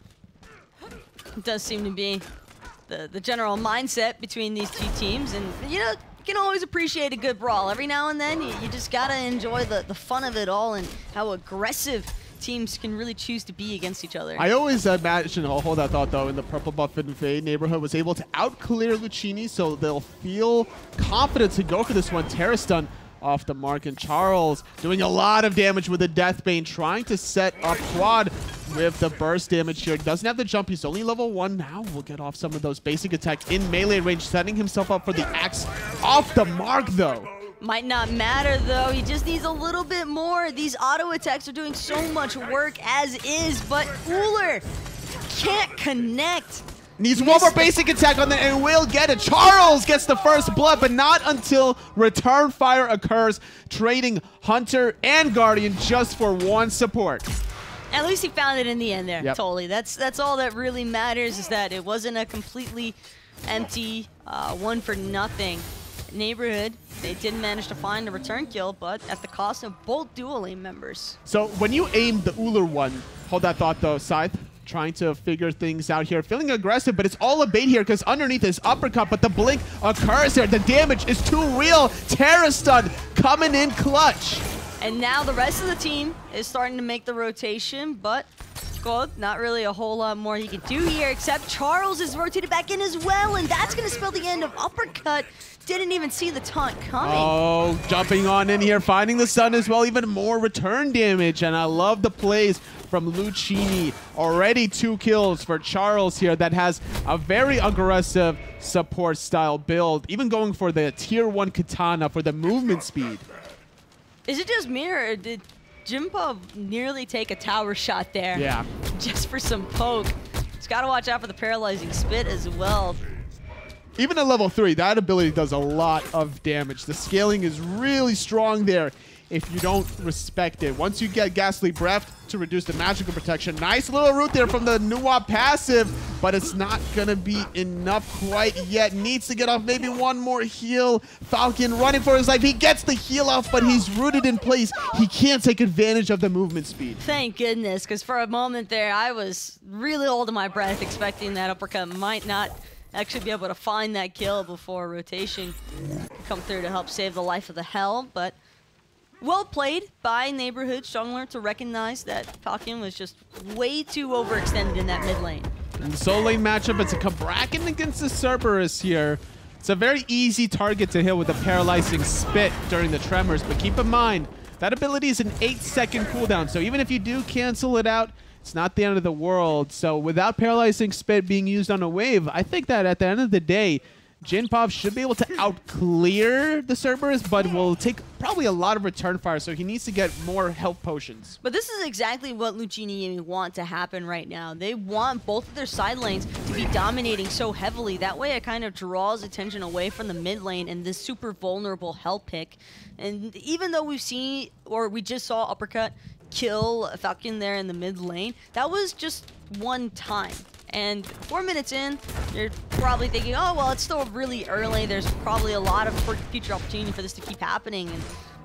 It does seem to be the general mindset between these two teams, and you know, you can always appreciate a good brawl. Every now and then, you just got to enjoy the fun of it all and how aggressive teams can really choose to be against each other. I always imagine, I'll hold that thought though, in the purple buff invade, Neighborhood was able to out-clear Lucchini, so they'll feel confident to go for this one. Terra stun off the mark, and Charles doing a lot of damage with the Deathbane, trying to set up Quad with the burst damage here. Doesn't have the jump, he's only level 1 now. We'll get off some of those basic attacks in melee range, setting himself up for the axe off the mark though. Might not matter though, he just needs a little bit more. These auto attacks are doing so much work as is, but Uller can't connect. Needs one more basic attack on that and will get it. Charles gets the first blood, but not until return fire occurs, trading Hunter and Guardian just for 1 support. At least he found it in the end there, Yep. totally. That's all that really matters, is that it wasn't a completely empty, 1 for nothing. Neighborhood, they did manage to find a return kill, but at the cost of both dual lane members. So when you aim the Uller one, hold that thought though, Scythe. Trying to figure things out here. Feeling aggressive, but it's all a bait here because underneath is uppercut, but the blink occurs there. The damage is too real. Terra stun coming in clutch. And now the rest of the team is starting to make the rotation, but Gold, not really a whole lot more he can do here, except Charles is rotated back in as well, and that's going to spell the end of uppercut. Didn't even see the taunt coming. Oh, jumping on in here, finding the stun as well, even more return damage, and I love the plays from Lucchini. Already 2 kills for Charles here that has a very aggressive support style build, even going for the tier 1 katana for the movement speed. Is it just me, or did Jimpov nearly take a tower shot there? Yeah. Just for some poke. Just gotta watch out for the paralyzing spit as well. Even at level 3, that ability does a lot of damage. The scaling is really strong there if you don't respect it. Once you get Ghastly Breath to reduce the magical protection, nice little root there from the Nuwa passive, but it's not gonna be enough quite yet. Needs to get off maybe one more heal. Falcon running for his life. He gets the heal off, but he's rooted in place. He can't take advantage of the movement speed. Thank goodness, because for a moment there, I was really holding my breath, expecting that uppercut might not actually be able to find that kill before rotation could come through to help save the life of the Hell, but well played by Neighborhood Jungler to recognize that Falcon was just way too overextended in that mid lane. In the solo lane matchup, it's a Kabrakan against the Cerberus here. It's a very easy target to hit with a paralyzing spit during the tremors, but keep in mind, that ability is an 8-second cooldown, so even if you do cancel it out, it's not the end of the world. So without paralyzing spit being used on a wave, I think that at the end of the day, Jinpov should be able to out-clear the Cerberus, but will take probably a lot of return fire, so he needs to get more health potions. But this is exactly what Lucchini want to happen right now. They want both of their side lanes to be dominating so heavily. That way it kind of draws attention away from the mid lane and this super vulnerable Hell pick. And even though we just saw Uppercut kill Falcon there in the mid lane, that was just one time. And 4 minutes in, you're probably thinking, oh, well, it's still really early. There's probably a lot of future opportunity for this to keep happening.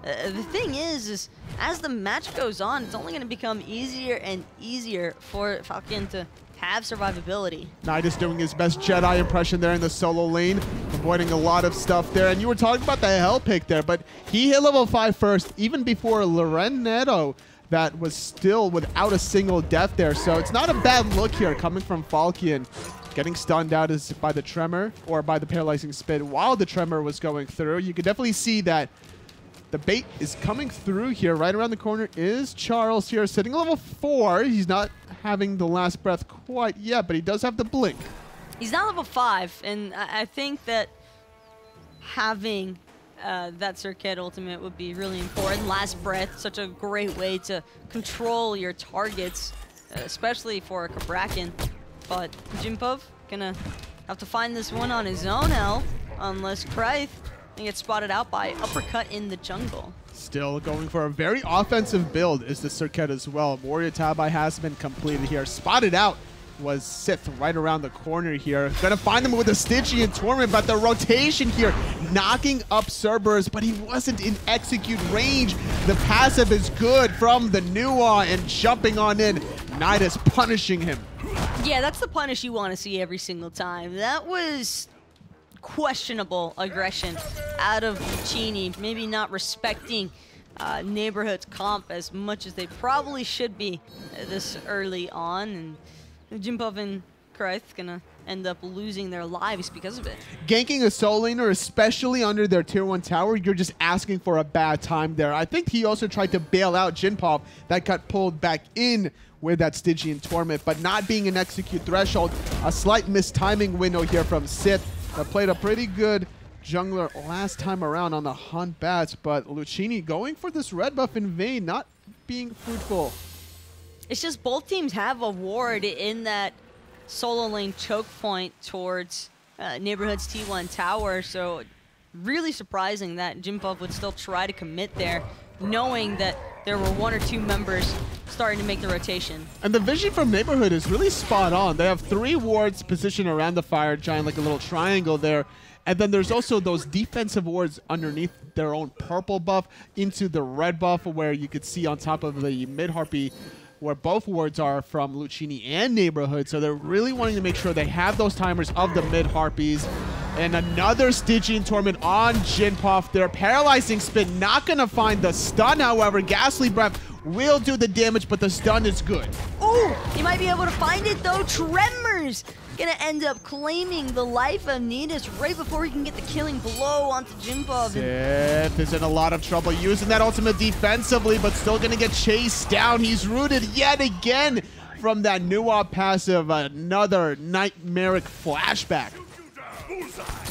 And the thing is as the match goes on, it's only going to become easier and easier for Falcon to have survivability. Nidus doing his best Jedi impression there in the solo lane, avoiding a lot of stuff there. And you were talking about the Hell pick there, but he hit level 5 first, even before Lorenetto, that was still without a single death there. So it's not a bad look here coming from Falcon. Getting stunned out is by the Tremor, or by the paralyzing spit while the Tremor was going through. You could definitely see that the bait is coming through here. Right around the corner is Charles here, sitting at level 4. He's not having the last breath quite yet, but he does have the blink. He's not level 5, and I think that having that Circuit ultimate would be really important. Last breath, such a great way to control your targets, especially for a Kabrakan. But Jimpov gonna have to find this one on his own now, unless Krythe gets spotted out by Uppercut in the jungle. Still going for a very offensive build is the Circuit as well. Warrior Tabai has been completed here. Spotted out was Sith right around the corner here. Gonna find him with a Stygian Torment, but the rotation here, knocking up Cerberus, but he wasn't in execute range. The passive is good from the Nuwa, and jumping on in, Nidus punishing him. Yeah, that's the punish you want to see every single time. That was questionable aggression out of Lucchini, maybe not respecting Neighborhood's comp as much as they probably should be this early on, and Jimpov and Krythe gonna end up losing their lives because of it. Ganking a solo laner, especially under their tier 1 tower, you're just asking for a bad time there. I think he also tried to bail out Jinpov, that got pulled back in with that Stygian Torment, but not being an execute threshold. A slight mistiming window here from Sith that played a pretty good jungler last time around on the Hunt Bats, but Lucchini going for this red buff in vain, not being fruitful. It's just both teams have a ward in that solo lane choke point towards Neighborhood's T1 tower, so really surprising that Jimpov would still try to commit there, knowing that there were 1 or 2 members starting to make the rotation. And the vision from Neighborhood is really spot on. They have 3 wards positioned around the fire giant, like a little triangle there. And then there's also those defensive wards underneath their own purple buff into the red buff, where you could see on top of the mid-harpy where both wards are from Lucchini and Neighborhood. So they're really wanting to make sure they have those timers of the mid-harpies. And another Stygian Torment on Jinpov. Their paralyzing spin not going to find the stun. However, Ghastly Breath will do the damage, but the stun is good. Ooh, he might be able to find it though. Tremors gonna end up claiming the life of Nidus right before he can get the killing blow onto Jinpov. Sith is in a lot of trouble using that ultimate defensively, but still gonna get chased down. He's rooted yet again from that Nuwa passive. Another nightmaric flashback.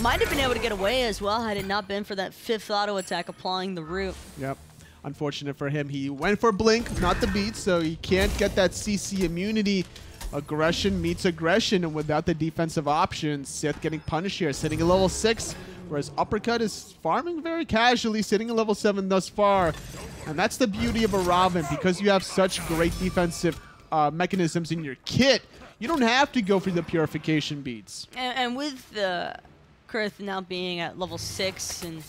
Might have been able to get away as well had it not been for that 5th auto attack applying the root. Yep. Unfortunate for him. He went for Blink, not the beat, so he can't get that CC immunity. Aggression meets aggression, and without the defensive options, Sith getting punished here, sitting at level 6, whereas Uppercut is farming very casually, sitting at level 7 thus far. And that's the beauty of a Robin, because you have such great defensive mechanisms in your kit, you don't have to go for the purification beats. And with Krith now being at level 6 and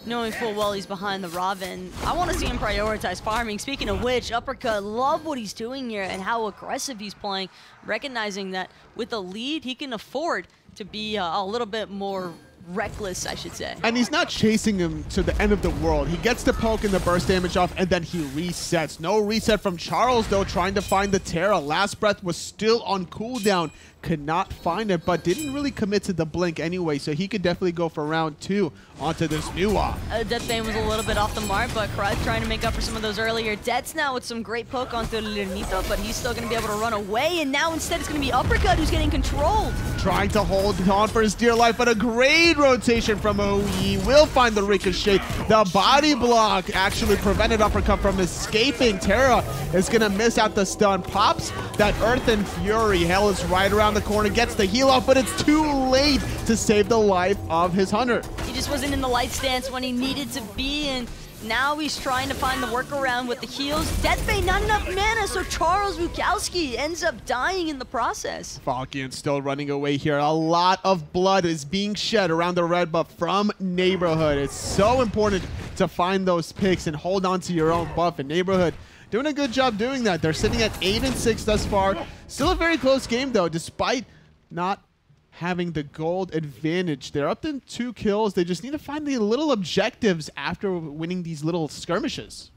knowing full well he's behind the Robin, I want to see him prioritize farming. Speaking of which, Uppercut, love what he's doing here and how aggressive he's playing, recognizing that with a lead, he can afford to be a little bit more reckless, I should say. And he's not chasing him to the end of the world. He gets the poke and the burst damage off, and then he resets. No reset from Charles, though, trying to find the Terra. Last Breath was still on cooldown. Could not find it, but didn't really commit to the blink anyway, so he could definitely go for round 2 onto this Nuwa. Deathbane was a little bit off the mark, but Karate trying to make up for some of those earlier deaths now with some great poke onto Lernito, but he's still going to be able to run away, and now instead it's going to be Uppercut who's getting controlled. Trying to hold on for his dear life, but a great rotation from OE will find the ricochet. The body block actually prevented Uppercut from escaping. Terra is going to miss out the stun. Pops that Earth and Fury. Hell is right around the corner, gets the heal off, but it's too late to save the life of his hunter. He just wasn't in the light stance when he needed to be, and now he's trying to find the workaround with the heals. Deathbane, not enough mana, so Charles Bukowski ends up dying in the process. Falcon still running away here. A lot of blood is being shed around the red buff from Neighborhood. It's so important to find those picks and hold on to your own buff, and Neighborhood doing a good job doing that. They're sitting at 8 and 6 thus far. Still a very close game, though, despite not having the gold advantage. They're up to 2 kills. They just need to find the little objectives after winning these little skirmishes.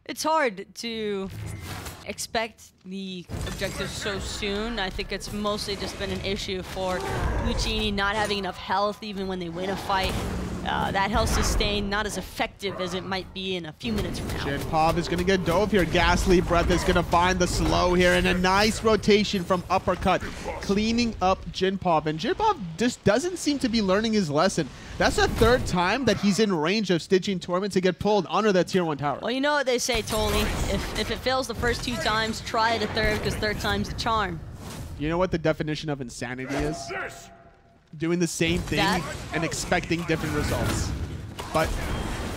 It's hard to expect the objectives so soon. I think it's mostly just been an issue for Lucchini not having enough health even when they win a fight. That health sustain not as effective as it might be in a few minutes from now. Jinpov is going to get dove here. Ghastly Breath is going to find the slow here, and a nice rotation from Uppercut, cleaning up Jinpov. And Jinpov just doesn't seem to be learning his lesson. That's the 3rd time that he's in range of Stygian Torment to get pulled under that tier 1 tower. Well, you know what they say, Toli. If it fails the first 2 times, try it a 3rd, because 3rd time's the charm. You know what the definition of insanity is? Doing the same thing and expecting different results. But,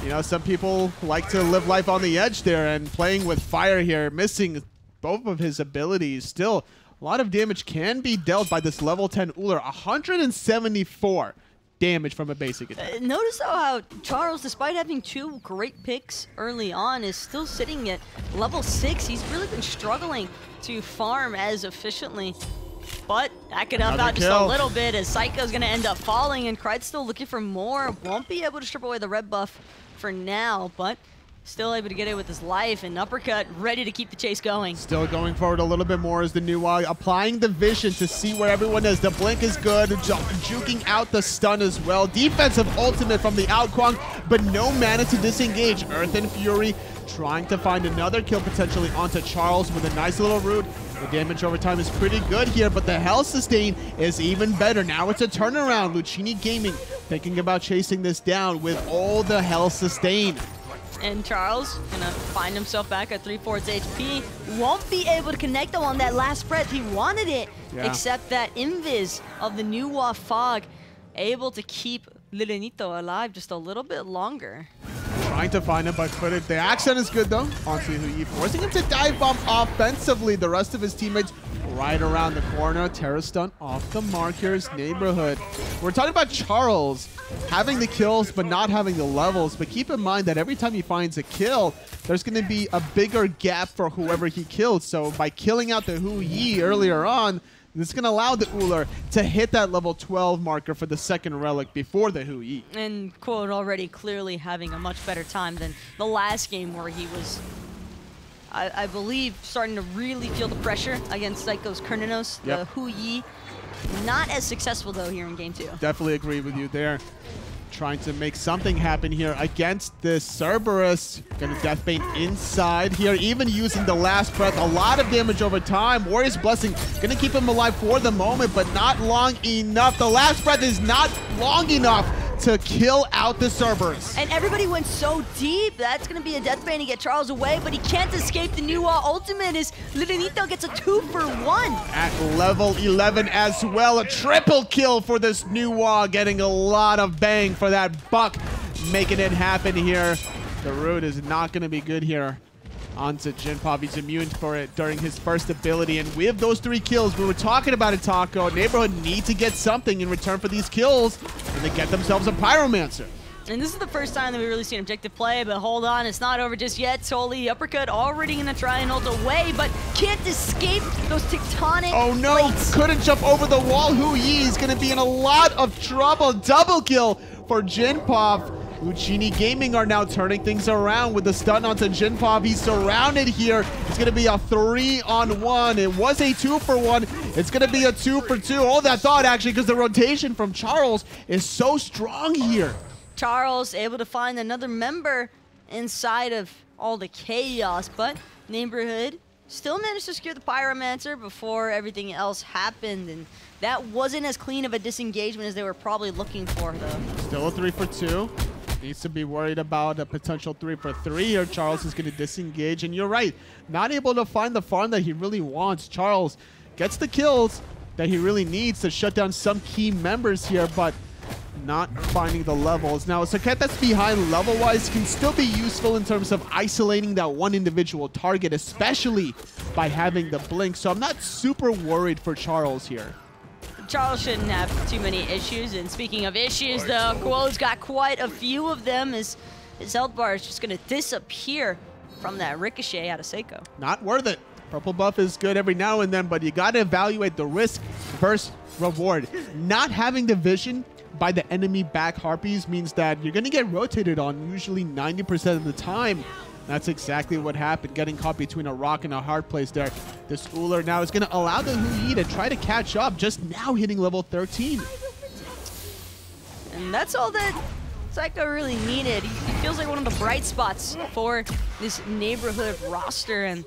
you know, some people like to live life on the edge there, and playing with fire here, missing both of his abilities. Still, a lot of damage can be dealt by this level 10 Uller. 174 damage from a basic attack. Notice though how Charles, despite having 2 great picks early on, is still sitting at level 6. He's really been struggling to farm as efficiently. But that could help out just a little bit, as Psycho's going to end up falling, and Kryde's still looking for more. Won't be able to strip away the red buff for now, but still able to get it with his life, and Uppercut ready to keep the chase going. Still going forward a little bit more as the Nuwa, applying the vision to see where everyone is. The blink is good, juking out the stun as well. Defensive ultimate from the Ao Kuang, but no mana to disengage. Earth and Fury trying to find another kill potentially onto Charles with a nice little root. The damage over time is pretty good here, but the health sustain is even better. Now it's a turnaround. Lucchini Gaming thinking about chasing this down with all the health sustain. And Charles gonna find himself back at 3/4 HP. Won't be able to connect though on that last breath. He wanted it, except that invis of the Nuwa Fog able to keep Lilenito alive just a little bit longer. Trying to find him, but the accent is good though. Onto Hui, forcing him to dive bomb offensively. The rest of his teammates right around the corner. Terra stun off the markers. Neighborhood. We're talking about Charles having the kills but not having the levels. But keep in mind that every time he finds a kill, there's going to be a bigger gap for whoever he killed. So by killing out the Hui earlier on, this is going to allow the Uller to hit that level 12 marker for the second relic before the Hui. And Quote already clearly having a much better time than the last game where he was, I believe, starting to really feel the pressure against Psycho's Kerninos, the Hui. Not as successful, though, here in Game 2. Definitely agree with you there. Trying to make something happen here against this Cerberus. Gonna Deathbane inside here, even using the last breath. A lot of damage over time. Warrior's Blessing gonna keep him alive for the moment, but not long enough. The last breath is not long enough to kill out the Cerberus. And everybody went so deep. That's going to be a Deathbane to get Charles away, but he can't escape the new ultimate as Lirenito gets a 2-for-1. At level 11 as well. A triple kill for this new getting a lot of bang for that buck. Making it happen here. The root is not going to be good here. Onto Jinpov. He's immune for it during his first ability. And with those 3 kills, we were talking about it, Taco. Neighborhood need to get something in return for these kills, and they get themselves a Pyromancer. And this is the first time that we really seen objective play, but hold on, it's not over just yet. Totally uppercut already gonna try and hold away, but can't escape those tectonic plates. Couldn't jump over the wall. Hui is gonna be in a lot of trouble. Double kill for Jinpov. Lucchini Gaming are now turning things around with the stun onto Jinpov. He's surrounded here. It's going to be a 3-on-1. It was a 2-for-1. It's going to be a 2-for-2. All that thought, actually, because the rotation from Charles is so strong here. Charles able to find another member inside of all the chaos, but Neighborhood still managed to secure the Pyromancer before everything else happened, and that wasn't as clean of a disengagement as they were probably looking for, though. Still a 3-for-2. Needs to be worried about a potential 3-for-3 here. Charles is going to disengage, and you're right. Not able to find the farm that he really wants. Charles gets the kills that he really needs to shut down some key members here, but not finding the levels. Now, a Saket that's behind level-wise can still be useful in terms of isolating that one individual target, especially by having the blink. So I'm not super worried for Charles here. Charles shouldn't have too many issues, and speaking of issues, though, Quo's got quite a few of them. His health bar is just going to disappear from that ricochet out of Seiko. Not worth it. Purple buff is good every now and then, but you got to evaluate the risk versus reward. Not having the vision by the enemy back Harpies means that you're going to get rotated on usually 90% of the time. That's exactly what happened, getting caught between a rock and a hard place there. This Uller now is going to allow the Hui to try to catch up, just now hitting level 13. And that's all that Psycho really needed. He feels like one of the bright spots for this Neighborhood roster, and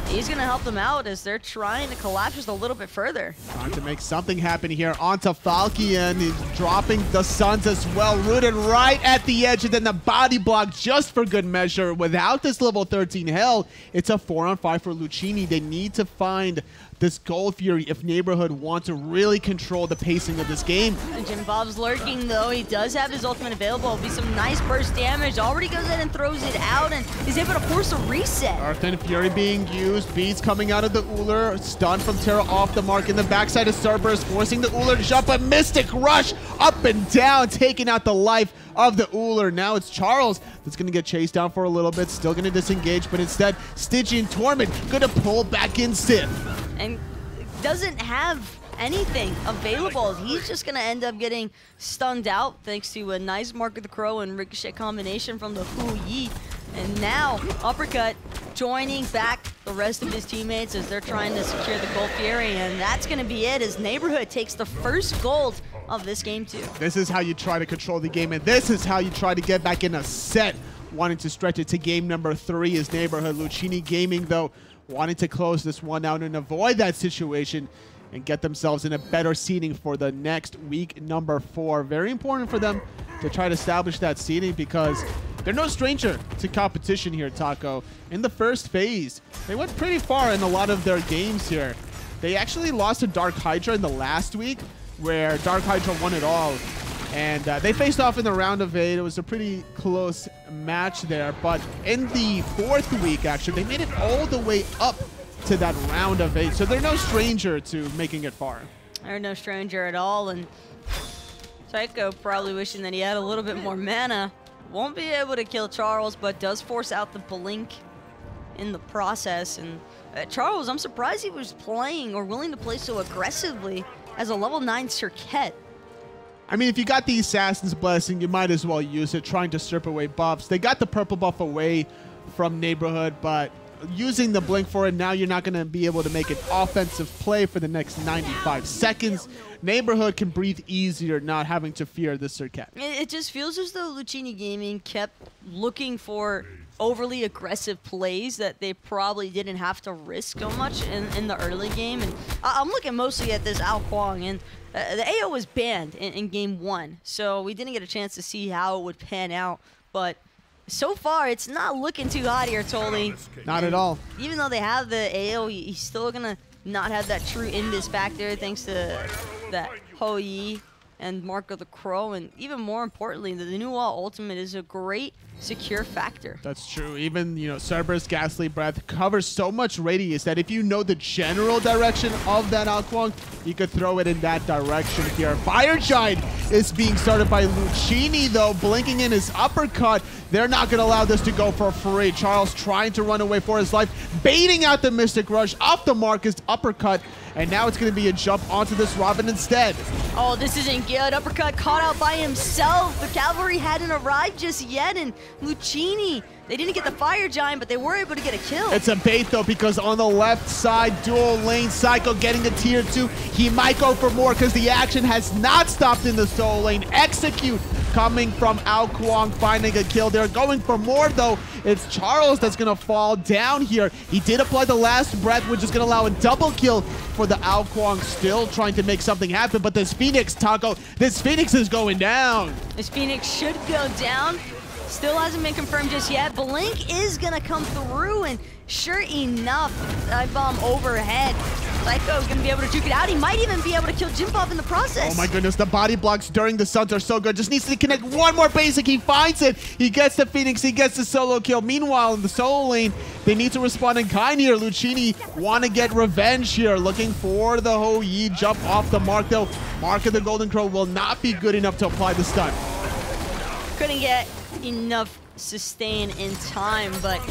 he's going to help them out as they're trying to collapse just a little bit further. Trying to make something happen here onto Falkian. He's dropping the Suns as well, rooted right at the edge, and then the body block just for good measure. Without this level 13 hell, it's a 4-on-5 for Lucchini. They need to find this Gold Fury if Neighborhood want to really control the pacing of this game. And Jim Bob's lurking, though. He does have his ultimate available. It'll be some nice burst damage. Already goes in and throws it out, and is able to force a reset. Earthen Fury being used. Beats coming out of the Uller. Stun from Terra off the mark in the backside of Cerberus, forcing the Uller to jump. A Mystic Rush up and down, taking out the life of the Uller. Now it's Charles that's going to get chased down for a little bit. Still going to disengage, but instead, Stygian Torment going to pull back in Sith. And doesn't have anything available. He's just going to end up getting stunned out thanks to a nice Mark of the Crow and Ricochet combination from the Hui. And now, Uppercut joining back the rest of his teammates as they're trying to secure the Gold Fury. And that's going to be it as Neighborhood takes the first gold of this game too. This is how you try to control the game, and this is how you try to get back in a set. Wanting to stretch it to game number 3 is Neighborhood. Lucchini Gaming, though, wanting to close this one out and avoid that situation and get themselves in a better seeding for the next week number 4. Very important for them to try to establish that seeding because they're no stranger to competition here, Taco. In the first phase, they went pretty far in a lot of their games here. They actually lost to Dark Hydra in the last week, where Dark Hydra won it all. And they faced off in the round of 8. It was a pretty close match there. But in the 4th week, actually, they made it all the way up to that round of 8. So they're no stranger to making it far. They're no stranger at all. And Psycho probably wishing that he had a little bit more mana. Won't be able to kill Charles, but does force out the blink in the process. And Charles, I'm surprised he was playing or willing to play so aggressively as a level 9 Circuit. I mean, if you got the Assassin's Blessing, you might as well use it, trying to strip away buffs. They got the purple buff away from Neighborhood, but using the blink for it, now you're not going to be able to make an offensive play for the next 95 seconds. Neighborhood can breathe easier not having to fear the Circuit. It just feels as though Lucchini Gaming kept looking for overly aggressive plays that they probably didn't have to risk so much in the early game. And I'm looking mostly at this Ao Kuang, and the AO was banned in game 1, so we didn't get a chance to see how it would pan out. But so far, it's not looking too hot here, Tolly. Not at all. Even though they have the AO, he's still gonna not have that true invis factor thanks to that Ho Yi and Mark of the Crow, and even more importantly, the new wall ultimate is a great secure factor. That's true. Even, you know, Cerberus Ghastly Breath covers so much radius that if you know the general direction of that Ao Kuang, you could throw it in that direction here. Fire Giant is being started by Lucchini, though, blinking in his uppercut. They're not going to allow this to go for free. Charles trying to run away for his life, baiting out the Mystic Rush off the Marcus uppercut, and now it's going to be a jump onto this Robin instead. Oh, this isn't good. Uppercut caught out by himself. The cavalry hadn't arrived just yet, and Lucchini, they didn't get the Fire Giant, but they were able to get a kill. It's a bait, though, because on the left side, dual lane, Psycho getting a tier 2. He might go for more because the action has not stopped in the solo lane. Execute coming from Ao Kuang, finding a kill. They're going for more, though. It's Charles that's going to fall down here. He did apply the last breath, which is going to allow a double kill for the Ao Kuang, still trying to make something happen. But this Phoenix, Taco, this Phoenix is going down. This Phoenix should go down. Still hasn't been confirmed just yet. Blink is going to come through, and sure enough, dive bomb overhead. Psycho is going to be able to juke it out. He might even be able to kill Jim Pop in the process. Oh my goodness, the body blocks during the stuns are so good. Just needs to connect one more basic. He finds it. He gets the Phoenix. He gets the solo kill. Meanwhile, in the solo lane, they need to respond in kind here. Lucchini want to get revenge here, looking for the Ho Yi jump off the mark, though. Mark of the Golden Crow will not be good enough to apply the stun. Couldn't get enough sustain in time, but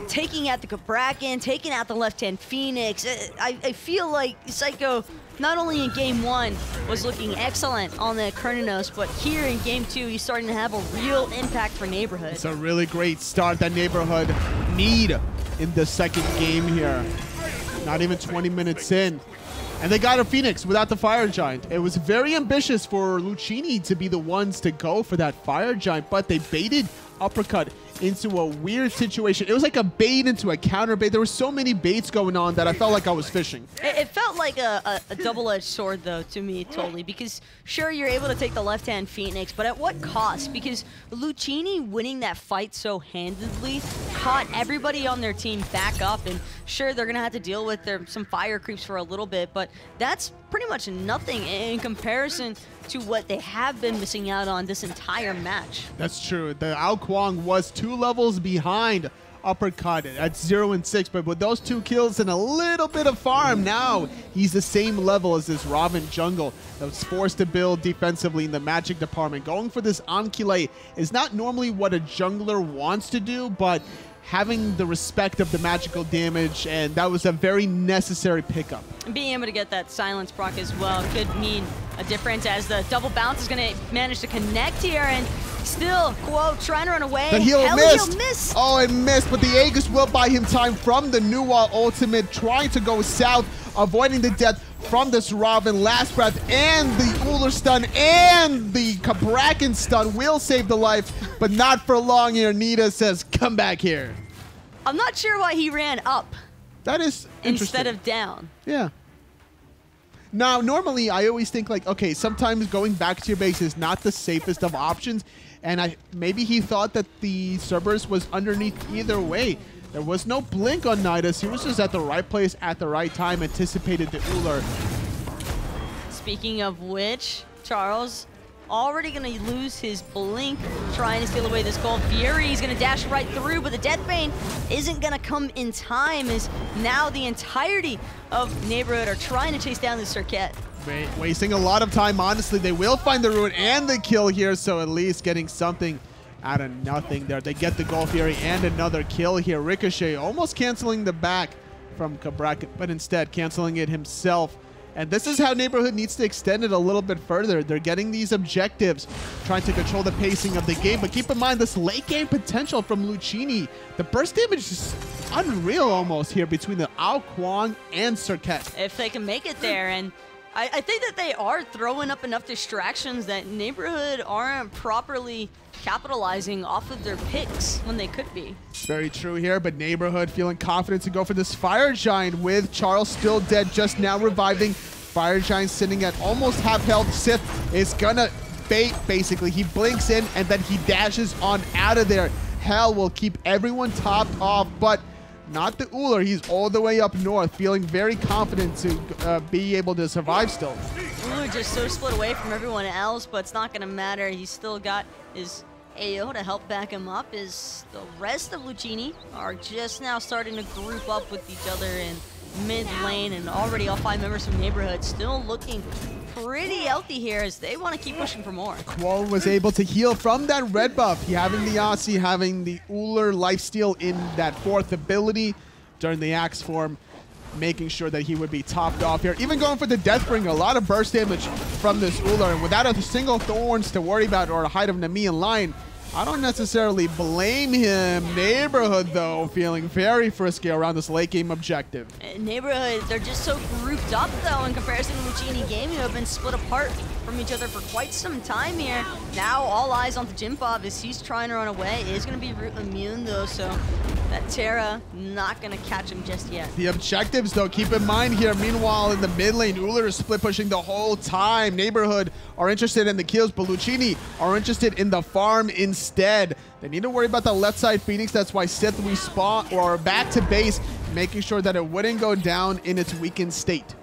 taking out the Cabrakan, taking out the left-hand Phoenix, I feel like Psycho, not only in game 1, was looking excellent on the Kerninos, but here in game 2, he's starting to have a real impact for Neighborhood. It's a really great start that Neighborhood need in the second game here. Not even 20 minutes in. And they got a Phoenix without the Fire Giant. It was very ambitious for Lucchini to be the ones to go for that Fire Giant, but they baited Uppercut into a weird situation. It was like a bait into a counter bait. There were so many baits going on that I felt like I was fishing. It felt like a double-edged sword, though, to me, totally. Because, sure, you're able to take the left-hand Phoenix, but at what cost? Because Lucchini winning that fight so handedly caught everybody on their team back up. And, sure, they're going to have to deal with some fire creeps for a little bit, but that's pretty much nothing in comparison to what they have been missing out on this entire match. That's true. The Ao Kuang was 2 levels behind Uppercut at 0 and 6, but with those 2 kills and a little bit of farm, now he's the same level as this Robin jungle that was forced to build defensively in the magic department. Going for this Ankile is not normally what a jungler wants to do, but having the respect of the magical damage, and that was a very necessary pickup. Being able to get that silence proc as well could mean a difference, as the double bounce is going to manage to connect here, and still, Quo trying to run away. The heal missed. Oh, it missed, but the Aegis will buy him time from the New Wall ultimate, trying to go south, avoiding the death from this Robin. Last breath and the Uller stun and the Cabrakan stun will save the life, but not for long here. Nita says, come back here. I'm not sure why he ran up. That is interesting. Instead of down. Yeah. Now, normally, I always think, like, okay, sometimes going back to your base is not the safest of options, and maybe he thought that the Cerberus was underneath either way. There was no blink on Nidus. He was just at the right place at the right time, anticipated the Uller. Speaking of which, Charles already going to lose his blink, trying to steal away this gold. Fury, he's going to dash right through, but the Death Bane isn't going to come in time, as now the entirety of Neighborhood are trying to chase down this Circuit. Wasting a lot of time, honestly. They will find the Ruin and the kill here, so at least getting something out of nothing there. They get the Gold Fury and another kill here. Ricochet almost canceling the back from Cabrak, but instead canceling it himself. And this is how Neighborhood needs to extend it a little bit further. They're getting these objectives, trying to control the pacing of the game. But keep in mind this late game potential from Lucchini. The burst damage is unreal almost here between the Ao Kuang and Circuit. If they can make it there, and I think that they are throwing up enough distractions that Neighborhood aren't properly capitalizing off of their picks when they could be. Very true here, but Neighborhood feeling confident to go for this Fire Giant with Charles still dead, just now reviving. Fire Giant sitting at almost half health. Sith is gonna bait, basically. He blinks in and then he dashes on out of there. Hell will keep everyone topped off, but not the Uller. He's all the way up north, feeling very confident to be able to survive still. Uller just so split away from everyone else, but it's not going to matter. He's still got his AO to help back him up. As the rest of Lucchini are just now starting to group up with each other in mid lane, and already all 5 members from Neighborhood still looking pretty healthy here as they want to keep pushing for more. Qual was able to heal from that red buff. He having the Aussie, having the Uller lifesteal in that 4th ability during the Axe form, making sure that he would be topped off here. Even going for the Deathbringer, a lot of burst damage from this Uller, and without a single Thorns to worry about or a Height of Nami in line, I don't necessarily blame him. Neighborhood, though, feeling very frisky around this late game objective. Neighborhood, they're just so grouped up, though, in comparison to Lucchini Gaming, who have been split apart from each other for quite some time here. Now, all eyes on the Jimpov as he's trying to run away. Is going to be root immune, though, so that Terra not going to catch him just yet. The objectives, though, keep in mind here. Meanwhile, in the mid lane, Uller is split pushing the whole time. Neighborhood are interested in the kills, but Lucchini are interested in the farm instead. They need to worry about the left side Phoenix. That's why Sith respawn or back to base, making sure that it wouldn't go down in its weakened state.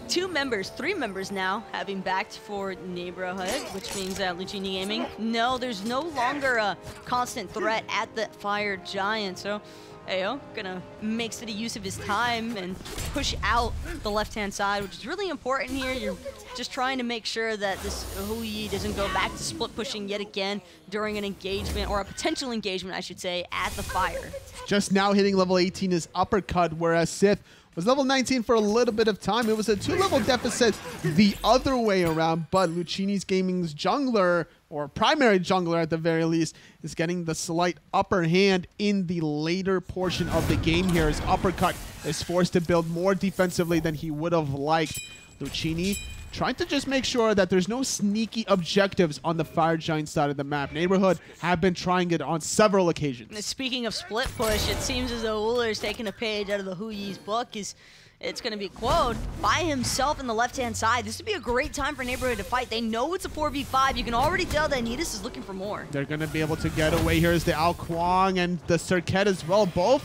3 members now having backed for Neighborhood, which means that Lucchini Gaming, no, there's no longer a constant threat at the Fire Giant. So AO gonna make steady use of his time and push out the left-hand side, which is really important here. You're just trying to make sure that this Hui doesn't go back to split pushing yet again during an engagement, or a potential engagement, I should say, at the Fire. Just now hitting level 18 is Uppercut, whereas Sith was level 19 for a little bit of time. It was a 2-level deficit the other way around, but Lucchini's Gaming's jungler, or primary jungler at the very least, is getting the slight upper hand in the later portion of the game here, as Uppercut is forced to build more defensively than he would have liked. Lucchini trying to just make sure that there's no sneaky objectives on the Fire Giant side of the map. Neighborhood have been trying it on several occasions. Speaking of split push, it seems as though Uller's taking a page out of the Huyi's book. It's going to be Quode by himself in the left-hand side. This would be a great time for Neighborhood to fight. They know it's a 4v5. You can already tell that Nidus is looking for more. They're going to be able to get away here as the Ao Kuang and the Circuit as well. Both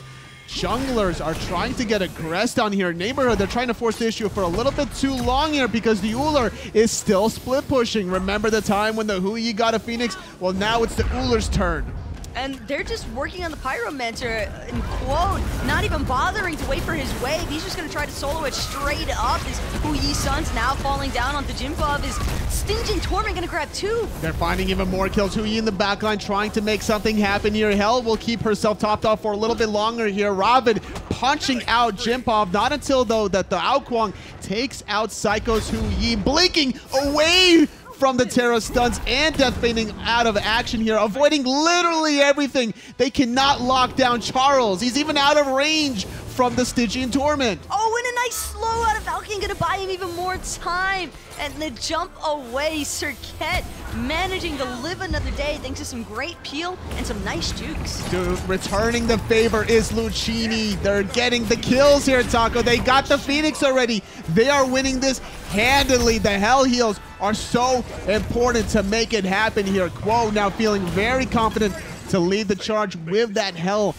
junglers are trying to get aggressed on here. Neighborhood, they're trying to force the issue for a little bit too long here because the Uller is still split pushing. Remember the time when the Hui got a Phoenix? Well, now it's the Uller's turn. And they're just working on the Pyromancer, and Quode not even bothering to wait for his wave. He's just going to try to solo it straight up. His Huyi Sun's now falling down on the Jimpov. His Stinging Torment going to grab 2. They're finding even more kills. Huyi in the backline trying to make something happen here. Hell will keep herself topped off for a little bit longer here. Ravid punching out Jimpov. Not until, though, that the Ao Kuang takes out Psycho's Huyi, blinking away from the Terra stuns and Death Baiting out of action here, avoiding literally everything. They cannot lock down Charles. He's even out of range from the Stygian Torment. Oh, and a nice slow out of Valkyrie, gonna buy him even more time. And the jump away, Circuit managing to live another day thanks to some great peel and some nice jukes. Dude, returning the favor is Lucchini. They're getting the kills here, Taco. They got the Phoenix already. They are winning this handily. The Hell Heals are so important to make it happen here. Quo now feeling very confident to lead the charge with that Hell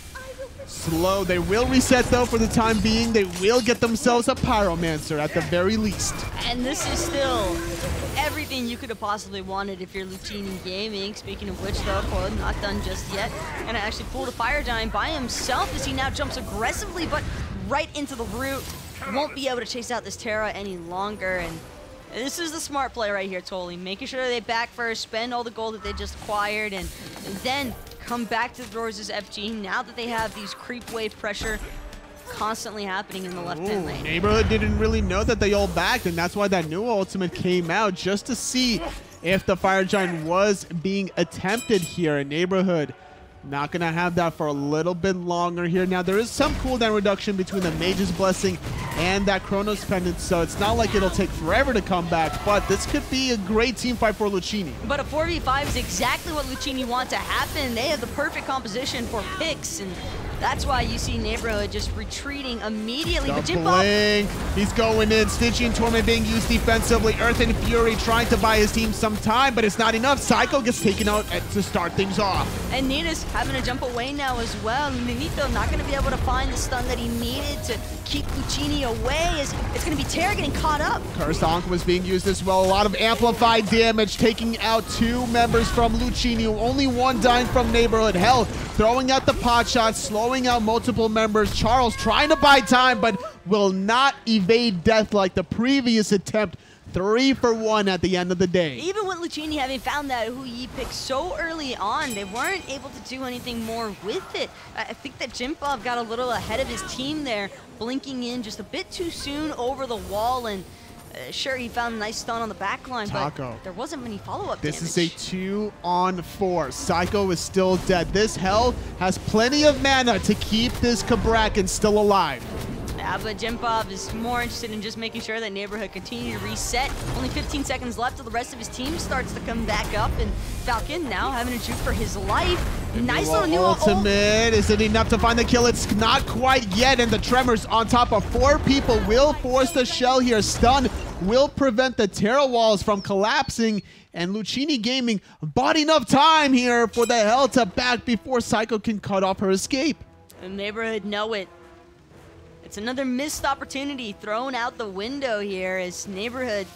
Slow. They will reset, though, for the time being. They will get themselves a Pyromancer at the very least. And this is still everything you could have possibly wanted if you're Lucchini Gaming. Speaking of which, though, Coil not done just yet. And I actually pulled a Fire Giant by himself as he now jumps aggressively, but right into the root. Won't be able to chase out this Terra any longer. And this is the smart play right here, Tolly. Making sure they back first, spend all the gold that they just acquired, and then come back to the doors as FG now that they have these creep wave pressure constantly happening in the left-hand lane. Neighborhood didn't really know that they all backed, and that's why that new ultimate came out, just to see if the Fire Giant was being attempted here. In Neighborhood, not going to have that for a little bit longer here. Now, there is some cooldown reduction between the Mage's Blessing and that Chronos Pendant, so it's not like it'll take forever to come back, but this could be a great team fight for Lucchini. But a 4v5 is exactly what Lucchini want to happen. They have the perfect composition for picks, and that's why you see Neighborhood just retreating immediately. But Blink. He's going in. Stygian Torment being used defensively. Earth and Fury trying to buy his team some time, but it's not enough. Psycho gets taken out to start things off. And Nina's having to jump away now as well. Ninito not going to be able to find the stun that he needed to keep Lucchini away. It's going to be Terra getting caught up. Cursed Ankh was being used as well. A lot of amplified damage, taking out 2 members from Lucchini. Only 1 dying from Neighborhood. Hell, throwing out the pot shots, slowing out multiple members. Charles trying to buy time, but will not evade death like the previous attempt. 3 for 1 at the end of the day. Even with Lucchini having found that Hu Yi pick so early on, they weren't able to do anything more with it. I think that Jimpov got a little ahead of his team there, blinking in just a bit too soon over the wall, and sure, he found a nice stun on the back line, but there wasn't many follow-up damage. This is a 2-on-4. Psycho is still dead. This Hell has plenty of mana to keep this Kabrakan still alive. Yeah, but Jimpov is more interested in just making sure that Neighborhood continue to reset. Only 15 seconds left till the rest of his team starts to come back up, and Falcon now having to shoot for his life. Nice little new ultimate. Is it enough to find the kill? It's not quite yet, and the Tremors on top of 4 people will force the shell here. Stun will prevent the Terra walls from collapsing, and Lucchini Gaming bought enough time here for the Hell to back before Psycho can cut off her escape. And Neighborhood know it. It's another missed opportunity thrown out the window here as Neighborhood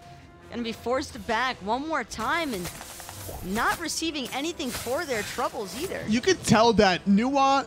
gonna be forced to back one more time and not receiving anything for their troubles either. You could tell that Nuwa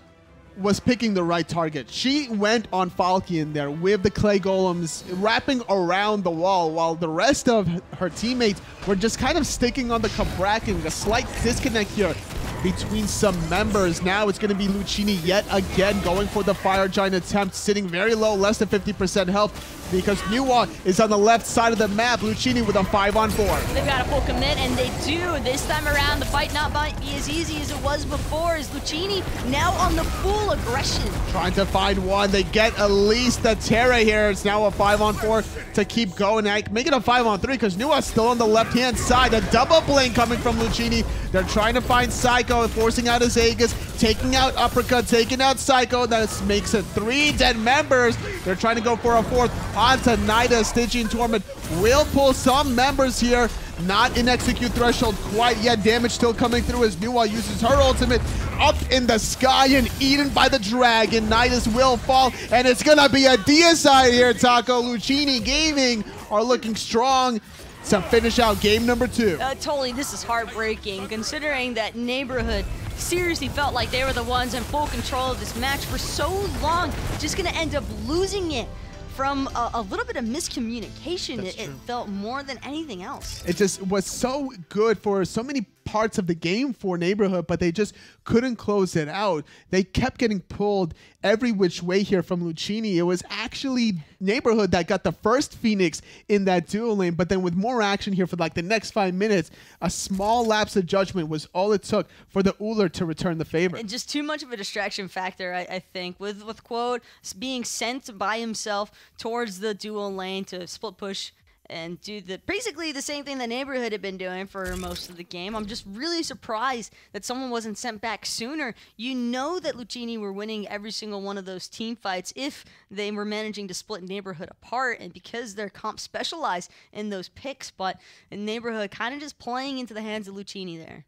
was picking the right target. She went on Falcon there with the clay golems wrapping around the wall, while the rest of her teammates were just kind of sticking on the Kabrakan. A slight disconnect here between some members. Now it's going to be Lucchini yet again going for the Fire Giant attempt, sitting very low, less than 50% health, because Nuwa is on the left side of the map. Lucchini with a 5-on-4. They've got a full commit, and they do. This time around, the fight not might be as easy as it was before, as Lucchini now on the full aggression. Trying to find one. They get at least the Terra here. It's now a 5-on-4 to keep going. Make it a 5-on-3 because Nuwa's still on the left-hand side. A double blink coming from Lucchini. They're trying to find Psycho, forcing out his Aegis, taking out Uppercut, taking out Psycho. That makes it 3 dead members. They're trying to go for a 4th onto Nida. Stygian Torment will pull some members here. Not in execute threshold quite yet. Damage still coming through as Nuwa uses her ultimate up in the sky and eaten by the dragon. Nidus will fall, and it's gonna be a deicide here, Taco. Lucchini Gaming are looking strong to finish out game number 2. Totally, this is heartbreaking, considering that Neighborhood seriously felt like they were the ones in full control of this match for so long, just gonna end up losing it from a little bit of miscommunication. It felt more than anything else. It just was so good for so many parts of the game for Neighborhood, but they just couldn't close it out. They kept getting pulled every which way here from Lucchini. It was actually Neighborhood that got the first Phoenix in that duel lane, but then with more action here for like the next 5 minutes, a small lapse of judgment was all it took for the Uller to return the favor. And just too much of a distraction factor, I think, with Quote being sent by himself towards the duel lane to split push and do basically the same thing the Neighborhood had been doing for most of the game. I'm just really surprised that someone wasn't sent back sooner. You know that Lucchini were winning every single one of those team fights if they were managing to split Neighborhood apart, and because their comp specialized in those picks, but Neighborhood kind of just playing into the hands of Lucchini there.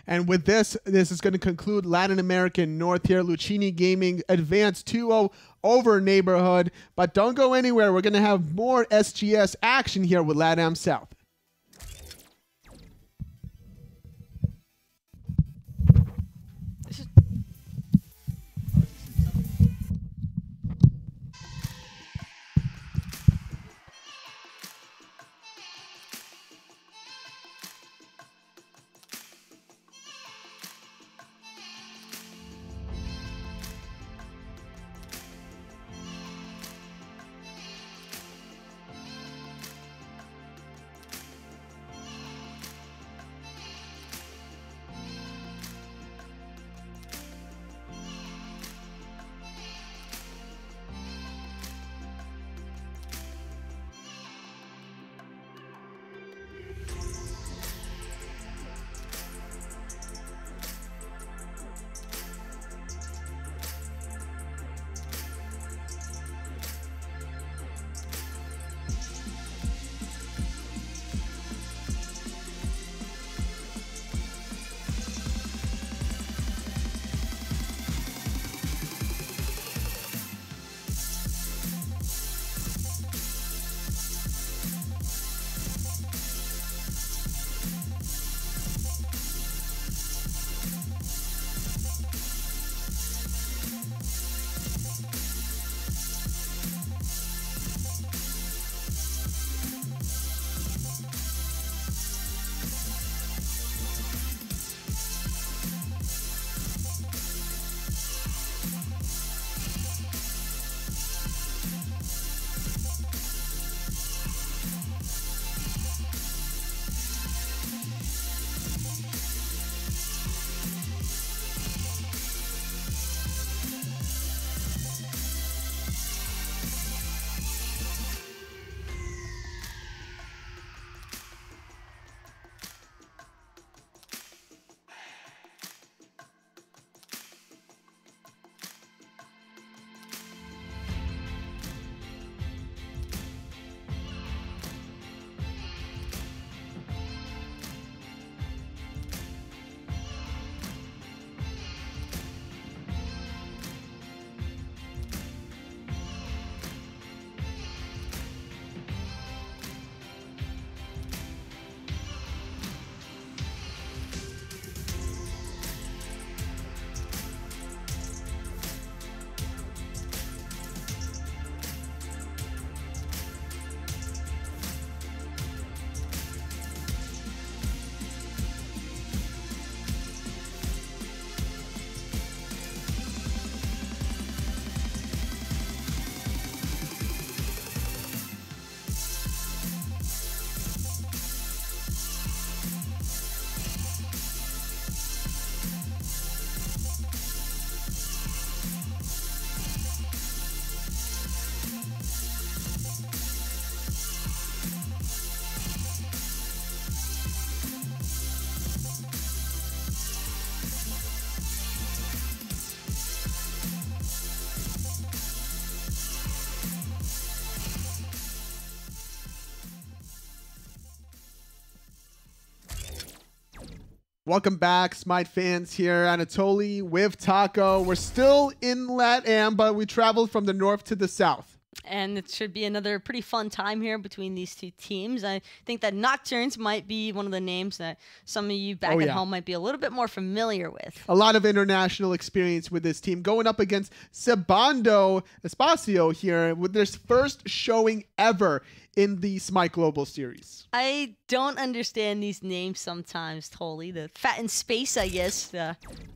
And with this is going to conclude Latin American North here. Lucchini Gaming advanced 2-0 over Neighborhood. But don't go anywhere. We're going to have more SGS action here with LATAM South. Welcome back, SMITE fans. Here, Anatoly with Taco. We're still in LATAM, but we traveled from the north to the south. And it should be another pretty fun time here between these two teams. I think that Nocturnes might be one of the names that some of you back at home might be a little bit more familiar with. A lot of international experience with this team, going up against Sebando Espacio here with their first showing ever in the SMITE Global Series. I don't understand these names sometimes, totally. The Fat in Space, I guess,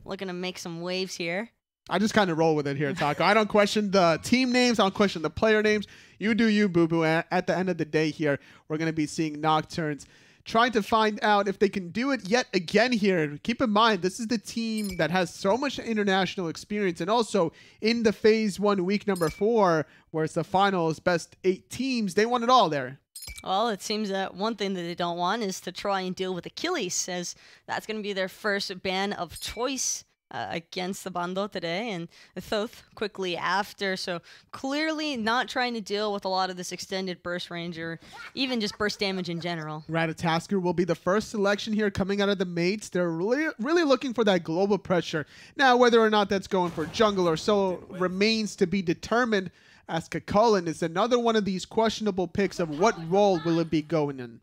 looking to make some waves here. I just kind of roll with it here, Taco. I don't question the team names. I don't question the player names. You do you, boo-boo. At the end of the day here, we're going to be seeing Nocturnes trying to find out if they can do it yet again here. Keep in mind, this is the team that has so much international experience. And also, in the Phase 1, week number 4, where it's the finals, best 8 teams, they won it all there. Well, it seems that one thing that they don't want is to try and deal with Achilles, as that's going to be their first ban of choice against the Bando today, and Thoth quickly after. So clearly not trying to deal with a lot of this extended burst range or even just burst damage in general. Ratatasker will be the first selection here coming out of the mates. They're really looking for that global pressure. Now, whether or not that's going for jungle or solo remains to be determined, as Kakulin is another one of these questionable picks of what role will it be going in.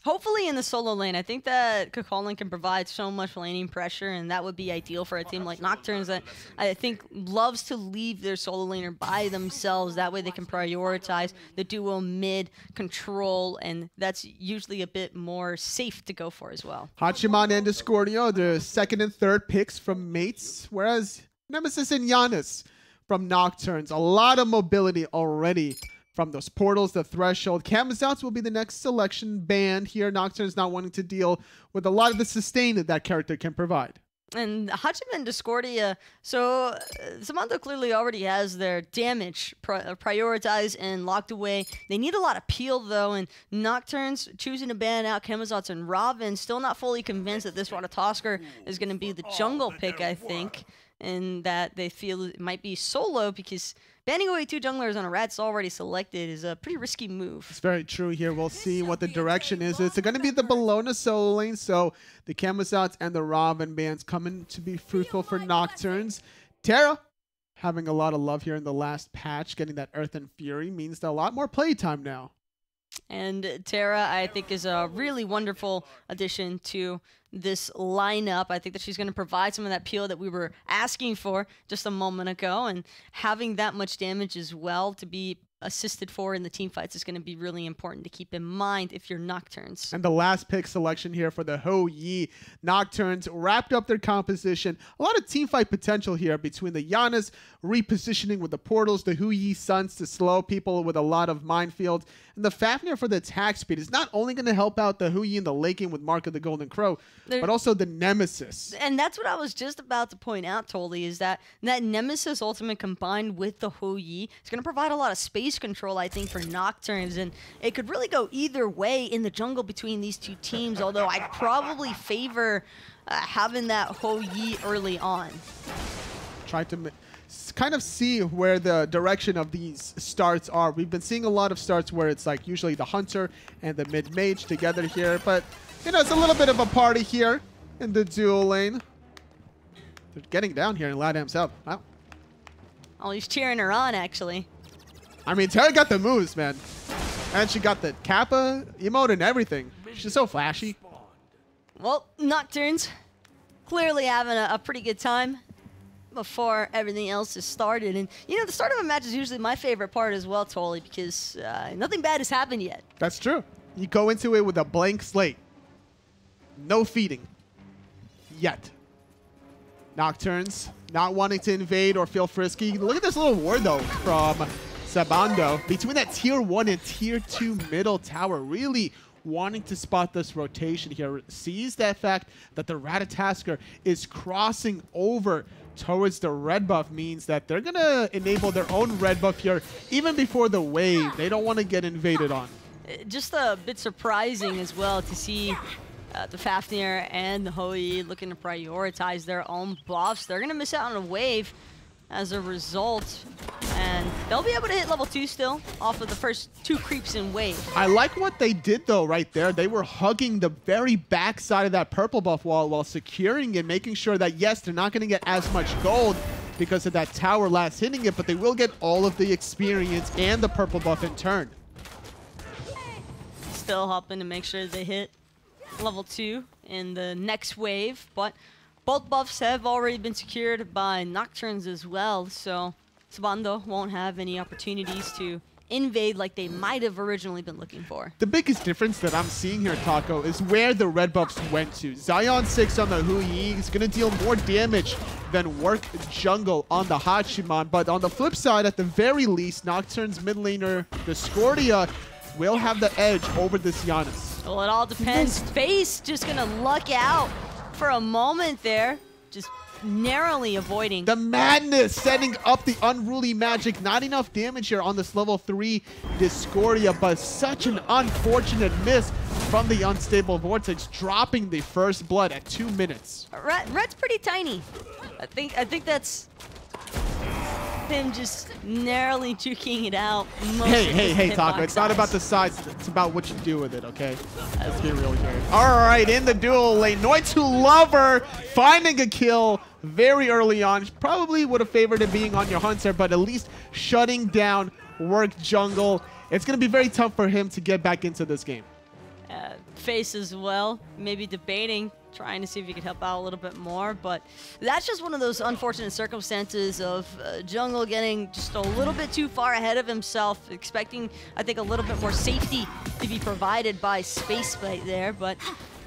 Hopefully in the solo lane. I think that Kakulin can provide so much laning pressure, and that would be ideal for a team like Nocturnes that I think loves to leave their solo laner by themselves. That way they can prioritize the duo mid control, and that's usually a bit more safe to go for as well. Hachiman and Discordia, the second and third picks from mates, whereas Nemesis and Giannis from Nocturnes. A lot of mobility already from those portals, the threshold. Camazotz will be the next selection banned here. Nocturne's not wanting to deal with a lot of the sustain that character can provide. And Hachiman and Discordia, so Samantha clearly already has their damage prioritized and locked away. They need a lot of peel, though, and Nocturnes choosing to ban out Camazotz and Robin. Still not fully convinced that this Ratatosker is going to be the jungle pick, I think, and that they feel it might be solo because banning away 2 junglers on a Rat's already selected is a pretty risky move. It's very true here. We'll see what the direction is. It's going to be the Bologna solo lane, so the Camazotz and the Robin bans coming to be fruitful for Nocturnes. Terra having a lot of love here in the last patch. Getting that Earth and Fury means a lot more playtime now. And Terra, I think, is a really wonderful addition to this lineup. I think that she's going to provide some of that peel that we were asking for just a moment ago, and having that much damage as well to be assisted for in the team fights is going to be really important to keep in mind if you're Nocturnes. And the last pick selection here for the Ho Yi Nocturnes wrapped up their composition. A lot of team fight potential here between the Giannis repositioning with the portals, the Hu Yi Suns to slow people with a lot of minefields, and the Fafnir for the attack speed is not only going to help out the Hu Yi in the late game with Mark of the Golden Crow, but also the Nemesis. And that's what I was just about to point out, Toli, is that Nemesis ultimate combined with the Hu Yi is going to provide a lot of space control, I think, for Nocturnes, and it could really go either way in the jungle between these two teams, although I'd probably favor having that Ho Yi early on. Try to kind of see where the direction of these starts are. We've been seeing a lot of starts where it's like usually the Hunter and the mid-mage together here, but you know, it's a little bit of a party here in the dual lane. They're getting down here in Ladam's help. Wow. Oh, he's cheering her on, actually. I mean, Terra got the moves, man. And she got the Kappa emote and everything. She's so flashy. Well, Nocturnes clearly having a pretty good time before everything else is started. And, you know, the start of a match is usually my favorite part as well, Toli, because nothing bad has happened yet. That's true. You go into it with a blank slate. No feeding. Yet. Nocturnes not wanting to invade or feel frisky. Look at this little ward, though, from Sabando. Between that tier 1 and tier 2 middle tower, really wanting to spot this rotation here. Sees that fact that the Ratatasker is crossing over towards the red buff, means that they're going to enable their own red buff here even before the wave. They don't want to get invaded on. Just a bit surprising as well to see the Fafnir and the Ho Yi looking to prioritize their own buffs. They're going to miss out on a wave as a result, and they'll be able to hit level 2 still off of the first 2 creeps in wave. I like what they did, though, right there. They were hugging the very back side of that purple buff wall while securing it, making sure that, yes, they're not going to get as much gold because of that tower last hitting it, but they will get all of the experience and the purple buff in turn. Still helping to make sure they hit level 2 in the next wave, but both buffs have already been secured by Nocturnes as well, so Sabando won't have any opportunities to invade like they might have originally been looking for. The biggest difference that I'm seeing here, Taco, is where the red buffs went to. Zion 6 on the Hu Yi is going to deal more damage than work jungle on the Hachiman, but on the flip side, at the very least, Nocturne's mid laner Discordia will have the edge over this Giannis. Well, it all depends. Face just gonna luck out for a moment there. Just narrowly avoiding. The madness setting up the unruly magic. Not enough damage here on this level 3 Discordia, but such an unfortunate miss from the unstable vortex, dropping the first blood at 2 minutes. Red's pretty tiny. I think that's him just narrowly juking it out. Hey, Taco, it's not about the size, it's about what you do with it, okay? Let's be real here. All right, in the duel lane, Noitu Lover finding a kill very early on. Probably would have favored it being on your hunter, but at least shutting down Work Jungle. It's going to be very tough for him to get back into this game. Face as well, maybe debating, trying to see if he could help out a little bit more, but that's just one of those unfortunate circumstances of Jungle getting just a little bit too far ahead of himself, expecting, I think, a little bit more safety to be provided by Space Fight there, but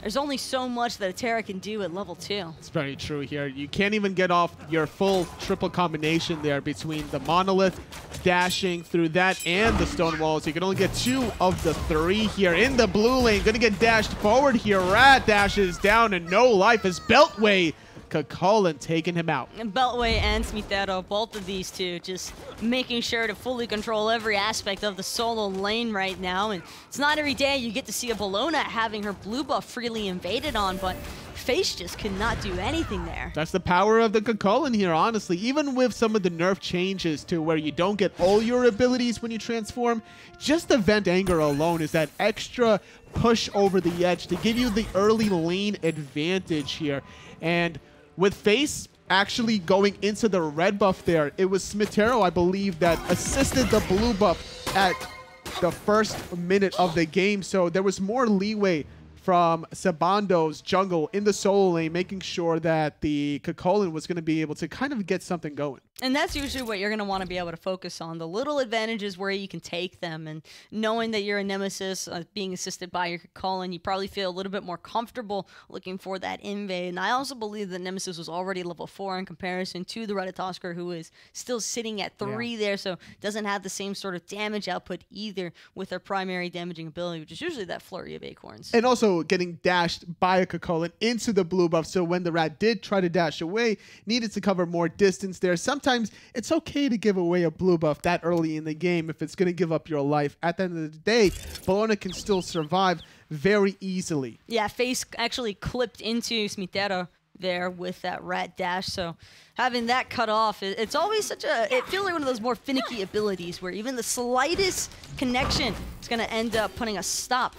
there's only so much that a Terra can do at level 2. It's very true here. You can't even get off your full triple combination there between the Monolith, dashing through that, and the Stone Walls. You can only get 2 of the 3 here in the blue lane. Gonna get dashed forward here. Rat dashes down and no life as Beltway Kakolin taking him out. And Beltway and SMITE, both of these two, just making sure to fully control every aspect of the solo lane right now. And it's not every day you get to see a Bellona having her blue buff freely invaded on, but Face just could not do anything there. That's the power of the Kakolin here, honestly. Even with some of the nerf changes to where you don't get all your abilities when you transform, just the Vent Anger alone is that extra push over the edge to give you the early lane advantage here. And with Face actually going into the red buff there, it was SMITE, I believe, that assisted the blue buff at the first minute of the game. So there was more leeway from Sabando's jungle in the solo lane, making sure that the Kakolin was going to be able to kind of get something going. And that's usually what you're going to want to be able to focus on, the little advantages where you can take them. And knowing that you're a Nemesis being assisted by your Kakolin, you probably feel a little bit more comfortable looking for that invade. And I also believe that Nemesis was already level 4 in comparison to the Ratatoskr, who is still sitting at 3 there, so doesn't have the same sort of damage output either with their primary damaging ability, which is usually that flurry of acorns. And also getting dashed by a Kakolin into the blue buff, so when the Rat did try to dash away, needed to cover more distance there. Sometimes it's okay to give away a blue buff that early in the game if it's going to give up your life. At the end of the day, Bellona can still survive very easily. Yeah, Face actually clipped into SMITE there with that Rat dash, so having that cut off, it's always such a, it feels like one of those more finicky abilities where even the slightest connection is going to end up putting a stop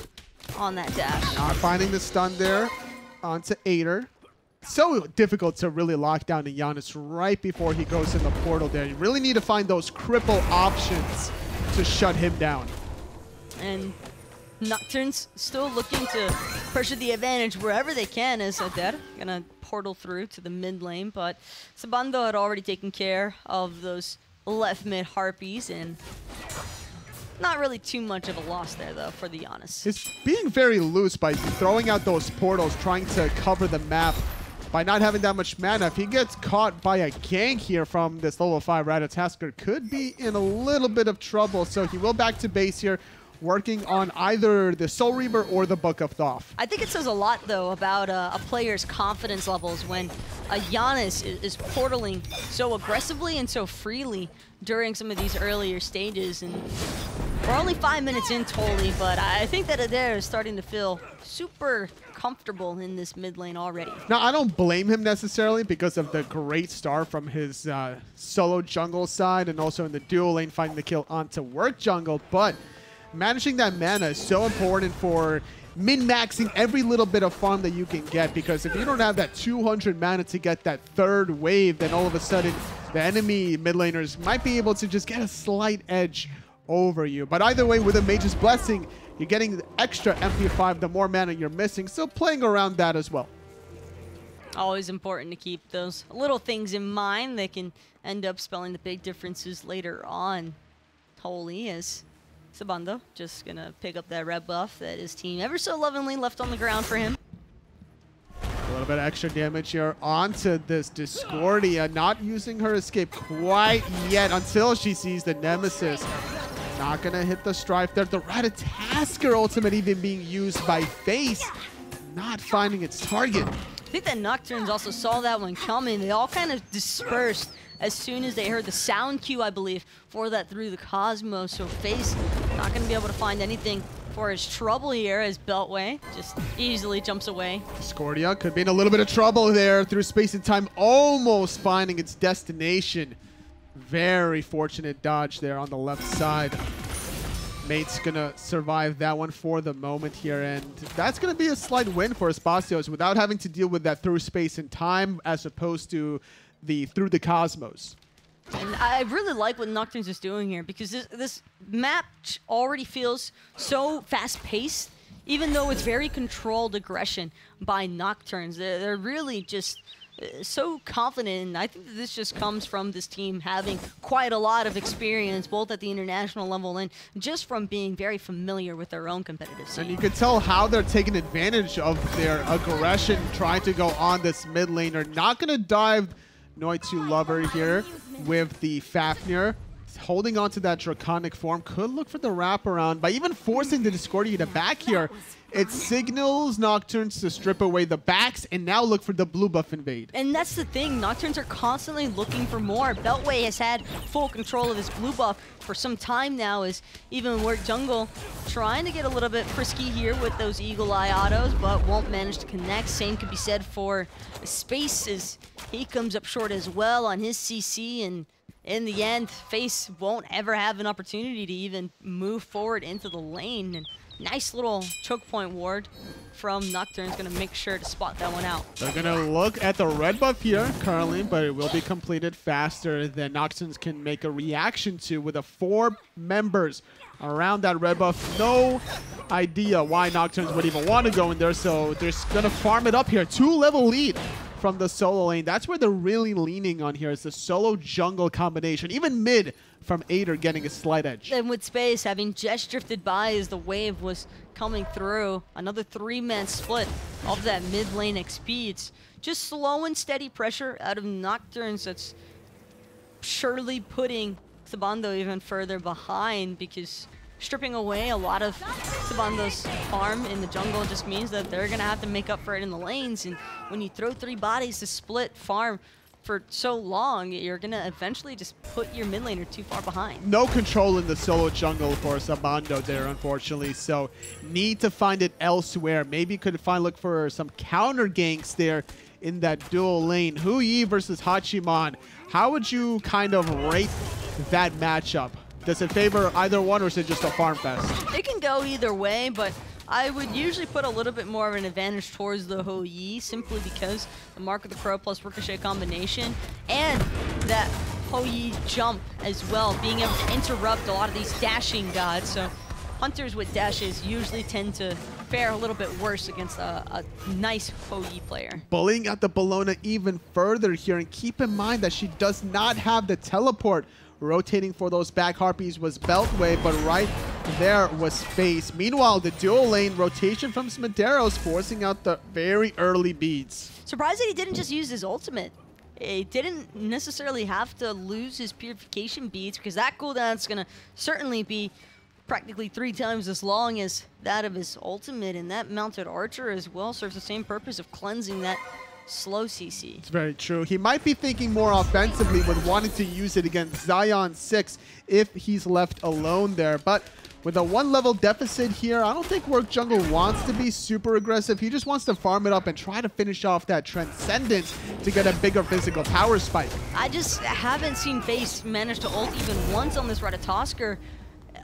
on that dash. Not finding the stun there onto Ader. So difficult to really lock down Giannis right before he goes in the portal there. You really need to find those cripple options to shut him down. And Nocturne's still looking to pressure the advantage wherever they can as Ader gonna portal through to the mid lane, but Sabando had already taken care of those left mid Harpies, and not really too much of a loss there, though, for the Giannis. It's being very loose by throwing out those portals, trying to cover the map by not having that much mana. If he gets caught by a gank here from this level 5 Ratatoskr, could be in a little bit of trouble. So he will back to base here, working on either the Soul Reaver or the Book of Thoth. I think it says a lot, though, about a player's confidence levels when a Giannis is portaling so aggressively and so freely during some of these earlier stages. And we're only 5 minutes in totally, but I think that Ader is starting to feel super comfortable in this mid lane already. Now, I don't blame him necessarily because of the great start from his solo jungle side, and also in the dual lane finding the kill onto Work Jungle, but managing that mana is so important for min-maxing every little bit of farm that you can get, because if you don't have that 200 mana to get that third wave, then all of a sudden the enemy mid laners might be able to just get a slight edge over you. But either way, with a Mage's Blessing, you're getting the extra MP5 the more mana you're missing, so playing around that as well. Always important to keep those little things in mind that can end up spelling the big differences later on. Holy as Sabando just gonna pick up that red buff that his team ever so lovingly left on the ground for him. A little bit of extra damage here onto this Discordia, not using her escape quite yet until she sees the Nemesis. Not gonna hit the Strife there. The Ratatoskr ultimate even being used by Face, not finding its target. I think that Nocturnes also saw that one coming. They all kind of dispersed as soon as they heard the sound cue, I believe, for that through the Cosmos. So FaZe not going to be able to find anything for his trouble here as Beltway just easily jumps away. Discordia could be in a little bit of trouble there through space and time, almost finding its destination. Very fortunate dodge there on the left side. Mate's gonna survive that one for the moment here, and that's gonna be a slight win for Espacios without having to deal with that through space and time as opposed to the through the Cosmos. And I really like what Nocturnes is doing here because this map already feels so fast-paced, even though it's very controlled aggression by Nocturnes. They're really just so confident, and I think that this just comes from this team having quite a lot of experience, both at the international level and just from being very familiar with their own competitive scene. And you can tell how they're taking advantage of their aggression, trying to go on this mid laner. Not going to dive Noi2 Lover here with the Fafnir. Holding on to that Draconic form. Could look for the wraparound by even forcing the Discordia to back here. It signals Nocturnes to strip away the backs and now look for the blue buff invade. And that's the thing, Nocturnes are constantly looking for more. Beltway has had full control of his blue buff for some time now, as even Work Jungle trying to get a little bit frisky here with those Eagle Eye autos, but won't manage to connect. Same could be said for Space, as he comes up short as well on his CC, and in the end, FaZe won't ever have an opportunity to even move forward into the lane. And nice little choke point ward from Nocturne's gonna make sure to spot that one out. They're gonna look at the red buff here currently, but it will be completed faster than Nocturnes can make a reaction to with the 4 members around that red buff. No idea why Nocturnes would even want to go in there, so they're gonna farm it up here. 2-level lead from the solo lane. That's where they're really leaning on here, is the solo jungle combination. Even mid from Ader getting a slight edge. And with Space having just drifted by as the wave was coming through, another 3-man split of that mid lane XP. It's just slow and steady pressure out of Nocturnes that's surely putting Sabando even further behind, because stripping away a lot of Sabando's farm in the jungle just means that they're going to have to make up for it in the lanes. And when you throw 3 bodies to split farm for so long, you're going to eventually just put your mid laner too far behind. No control in the solo jungle for Sabando there, unfortunately, so need to find it elsewhere. Maybe could look for some counter ganks there in that dual lane. Huyi versus Hachiman. How would you kind of rate that matchup? Does it favor either one, or is it just a farm fest? It can go either way, but I would usually put a little bit more of an advantage towards the Hou-Yi, simply because the Mark of the Crow plus Ricochet combination and that Hou-Yi jump as well, being able to interrupt a lot of these dashing gods. So hunters with dashes usually tend to fare a little bit worse against a nice Hou-Yi player. Bullying out the Bellona even further here, and keep in mind that she does not have the teleport. Rotating for those back harpies was Beltway, but right there was FaZe. Meanwhile, the dual lane rotation from Smideros forcing out the very early beads. Surprised that he didn't just use his ultimate. He didn't necessarily have to lose his purification beads, because that cooldown's going to certainly be practically 3 times as long as that of his ultimate, and that mounted archer as well serves the same purpose of cleansing that slow CC. It's very true. He might be thinking more offensively when wanting to use it against Zion 6 if he's left alone there. But with a 1-level deficit here, I don't think Work Jungle wants to be super aggressive. He just wants to farm it up and try to finish off that Transcendence to get a bigger physical power spike. I just haven't seen FaZe manage to ult even once on this Ratatosker,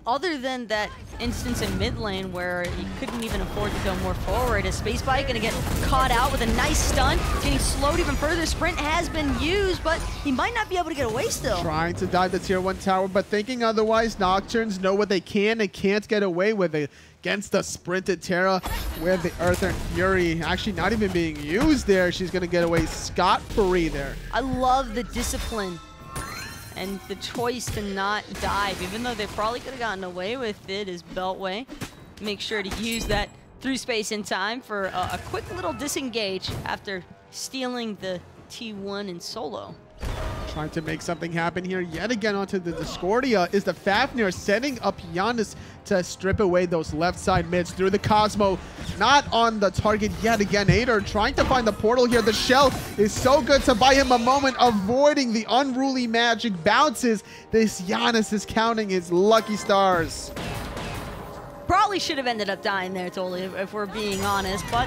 other than that instance in mid lane where he couldn't even afford to go more forward. Is Space Bite going to get caught out with a nice stun? It's getting slowed even further. Sprint has been used, but he might not be able to get away still. Trying to dive the tier 1 tower, but thinking otherwise. Nocturnes know what they can and can't get away with it. Against the sprinted Terra with the Earth and Fury actually not even being used there. She's going to get away scot-free there. I love the discipline and the choice to not dive, even though they probably could have gotten away with it, as Beltway make sure to use that through space and time for a quick little disengage after stealing the T1 in solo. Trying to make something happen here yet again onto the Discordia is the Fafnir, setting up Giannis to strip away those left side mids through the Cosmo. Not on the target yet again. Ader trying to find the portal here. The shell is so good to buy him a moment, avoiding the unruly magic bounces. This Giannis is counting his lucky stars. Probably should have ended up dying there, totally, if we're being honest, but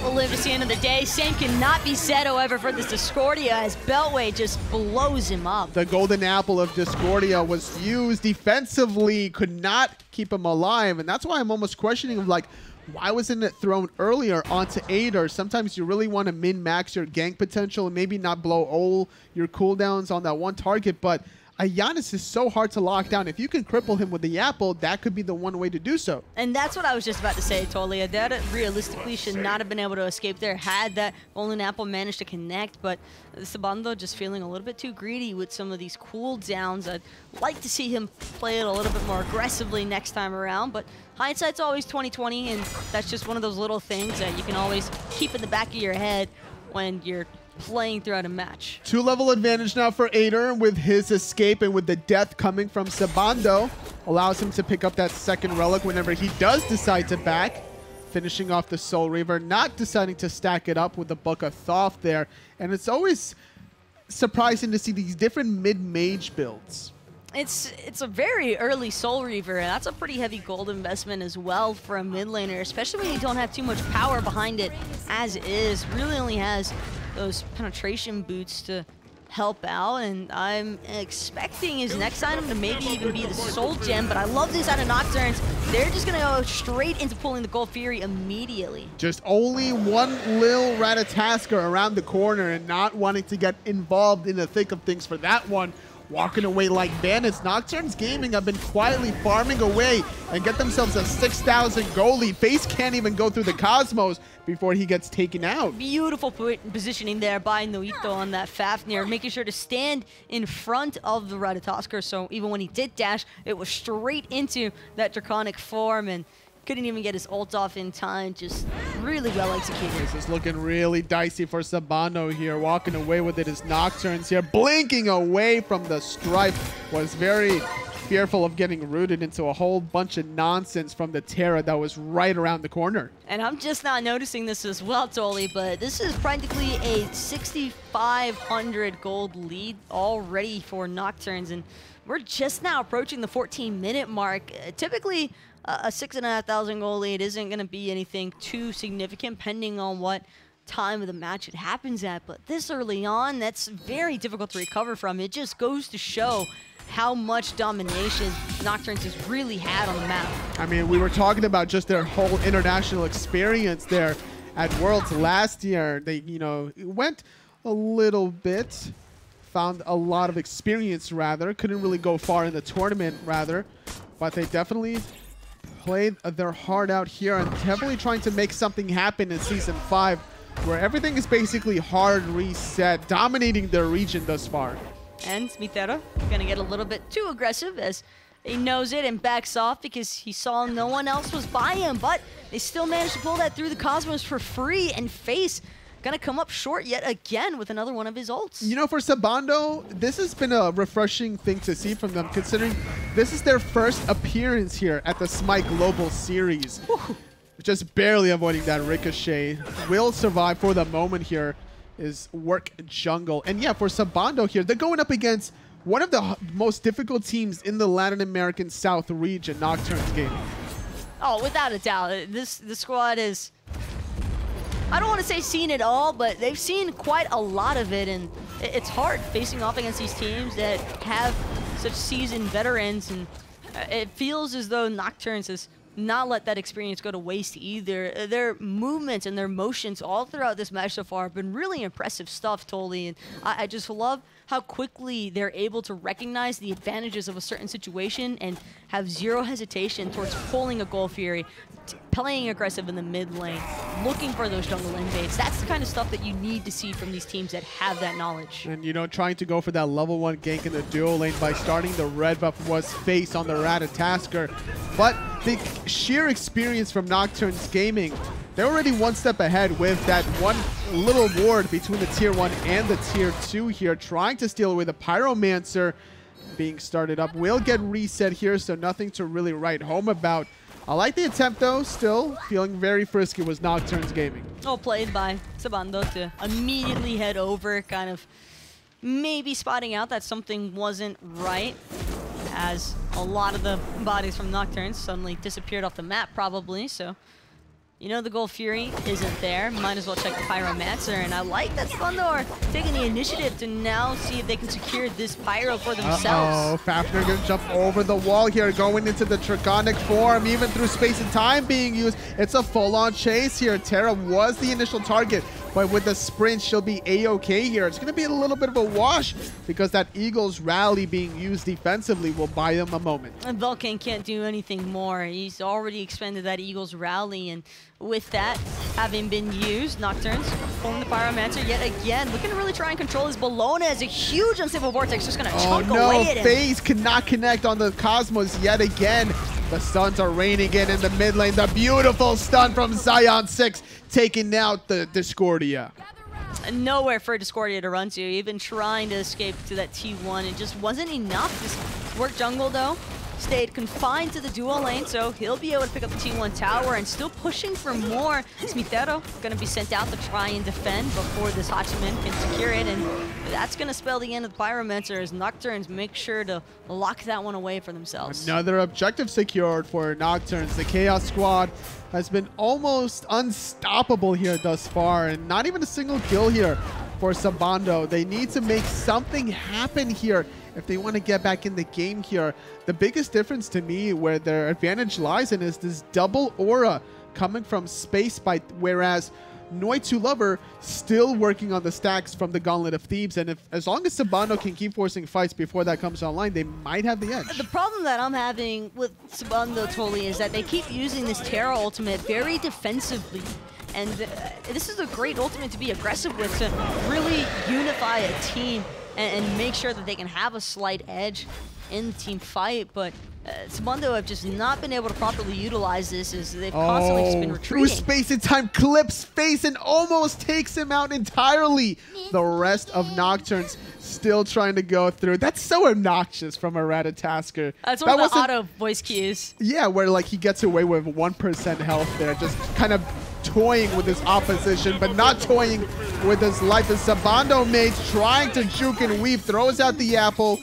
we'll live to see the end of the day. Same cannot be said, however, for this Discordia as Beltway just blows him up. The golden apple of Discordia was used defensively, could not keep him alive, and that's why I'm almost questioning of like, why wasn't it thrown earlier onto Ader? Sometimes you really want to min-max your gank potential and maybe not blow all your cooldowns on that one target, but Giannis is so hard to lock down. If you can cripple him with the apple, that could be the one way to do so. And that's what I was just about to say, totally. That realistically should not have been able to escape there had that golden apple managed to connect, but Sabando just feeling a little bit too greedy with some of these cooldowns. I'd like to see him play it a little bit more aggressively next time around, but hindsight's always 20/20, and that's just one of those little things that you can always keep in the back of your head when you're playing throughout a match. 2-level advantage now for Ader with his escape, and with the death coming from Sabando, allows him to pick up that second relic whenever he does decide to back. Finishing off the Soul Reaver, not deciding to stack it up with the Book of Thoth there. And it's always surprising to see these different mid-mage builds. It's a very early Soul Reaver, and that's a pretty heavy gold investment as well for a mid laner, especially when you don't have too much power behind it as is. Really only has those penetration boots to help out, and I'm expecting his next item to maybe even be the Soul Gem, but I love this out of Nocturnes. They're just going to go straight into pulling the Gold Fury immediately. Just only one Lil Ratatasker around the corner and not wanting to get involved in the thick of things for that one. Walking away like bandits. Nocturnes Gaming have been quietly farming away and get themselves a 6,000 goal lead. FaZe can't even go through the Cosmos before he gets taken out. Beautiful positioning there by Noito on that Fafnir, making sure to stand in front of the Ratatosker, so even when he did dash, it was straight into that Draconic form, and couldn't even get his ult off in time. Just really well executed. This is looking really dicey for Sabano here. Walking away with it is Nocturnes here. Blinking away from the strife. Was very fearful of getting rooted into a whole bunch of nonsense from the Terra that was right around the corner. And I'm just not noticing this as well, Toli, but this is practically a 6,500 gold lead already for Nocturnes, and we're just now approaching the 14-minute mark. Typically, a 6,500 goal lead isn't going to be anything too significant, depending on what time of the match it happens at. But this early on, that's very difficult to recover from. It just goes to show how much domination Nocturnes has really had on the map. I mean, we were talking about just their whole international experience there at Worlds last year. They, you know, went a little bit, found a lot of experience, rather. Couldn't really go far in the tournament, rather. But they definitely played their heart out here and definitely trying to make something happen in Season 5, where everything is basically hard reset, dominating their region thus far. And SMITE gonna get a little bit too aggressive as he knows it and backs off because he saw no one else was by him, but they still managed to pull that through the Cosmos for free, and FaZe gonna come up short yet again with another one of his ults. You know, for Sabando, this has been a refreshing thing to see from them, considering this is their first appearance here at the SMITE Global Series. Whew. Just barely avoiding that ricochet. Will survive for the moment here is Work Jungle. And yeah, for Sabando here, they're going up against one of the most difficult teams in the Latin American South region, Nocturnes Gaming. Oh, without a doubt. This squad is, I don't want to say seen it all, but they've seen quite a lot of it, and it's hard facing off against these teams that have such seasoned veterans, and it feels as though Nocturnes has not let that experience go to waste either. Their movements and their motions all throughout this match so far have been really impressive stuff, Toli, and I just love how quickly they're able to recognize the advantages of a certain situation and have zero hesitation towards pulling a Gold Fury, playing aggressive in the mid lane, looking for those jungle invades. That's the kind of stuff that you need to see from these teams that have that knowledge. And, you know, trying to go for that level 1 gank in the duo lane by starting the red buff was FaZe on the Ratatasker. But the sheer experience from Nocturnes Gaming they're already one step ahead with that one little ward between the tier 1 and the tier 2 here, trying to steal away the Pyromancer being started up. Will get reset here, so nothing to really write home about. I like the attempt, though. Still feeling very frisky was Nocturne's Gaming. Well played by Sabando to immediately head over, kind of maybe spotting out that something wasn't right, as a lot of the bodies from Nocturne suddenly disappeared off the map, probably. So, you know the Gold Fury isn't there. Might as well check the Pyromancer, and I like that Sabando are taking the initiative to now see if they can secure this Pyro for themselves. Fafnir gonna jump over the wall here, going into the Draconic form, even through space and time being used. It's a full-on chase here. Terra was the initial target, but with the sprint, she'll be A-okay here. It's gonna be a little bit of a wash because that Eagles rally being used defensively will buy them a moment. And Vulcan can't do anything more. He's already expended that Eagles rally, and with that having been used, Nocturne's pulling the Pyromancer yet again, looking to really try and control his Bologna as a huge unstable vortex just gonna chunk away at him. FaZe cannot connect on the Cosmos yet again. The stuns are raining in the mid lane. The beautiful stun from Zion 6 taking out the Discordia. Nowhere for Discordia to run to, even trying to escape to that T1. It just wasn't enough. This work jungle, though, stayed confined to the dual lane, so he'll be able to pick up the T1 tower and still pushing for more. SMITE going to be sent out to try and defend before this Hachiman can secure it, and that's going to spell the end of the Pyromancer as Nocturnes make sure to lock that one away for themselves. Another objective secured for Nocturnes. The Chaos Squad has been almost unstoppable here thus far, and not even a single kill here for Sabando. They need to make something happen here if they want to get back in the game here. The biggest difference to me where their advantage lies in is this double aura coming from Space Bite, whereas Noi2Lover still working on the stacks from the Gauntlet of Thebes, and as long as Sabando can keep forcing fights before that comes online, they might have the edge. The problem that I'm having with Sabando totally is that they keep using this Terra ultimate very defensively. And this is a great ultimate to be aggressive with, to really unify a team and make sure that they can have a slight edge in the team fight. But Sabando have just not been able to properly utilize this, as they've constantly just been retreating. Through space and time, clips face and almost takes him out entirely. The rest of Nocturnes still trying to go through. That's so obnoxious from a Ratatasker. That's one of the auto voice cues. Yeah, where like he gets away with 1% health there, just kind of toying with his opposition, but not toying with his life. As Sabando mates trying to juke and weave, throws out the apple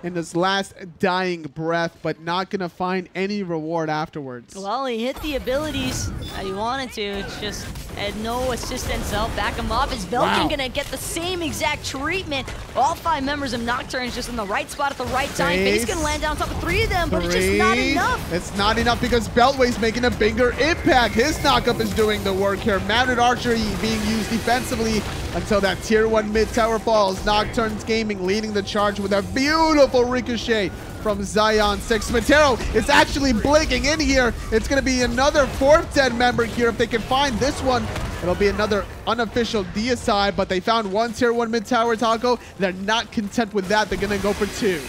in his last dying breath, but not gonna find any reward afterwards. Well, he hit the abilities that he wanted to. It's just had no assistance to help back him up. Is Velkin gonna get the same exact treatment? All 5 members of Nocturne is just in the right spot at the right time. FaZe gonna land down top of 3 of them, but it's just not enough. It's not enough because Beltway's making a bigger impact. His knockup is doing the work here. Mounted archery being used defensively until that tier 1 mid tower falls. Nocturne's Gaming leading the charge with a beautiful ricochet from Zion 6. SMITE is actually blinking in here. It's going to be another 4th dead member here. If they can find this one, it'll be another unofficial deicide, but they found 1 tier 1 mid tower taco. They're not content with that. They're going to go for 2.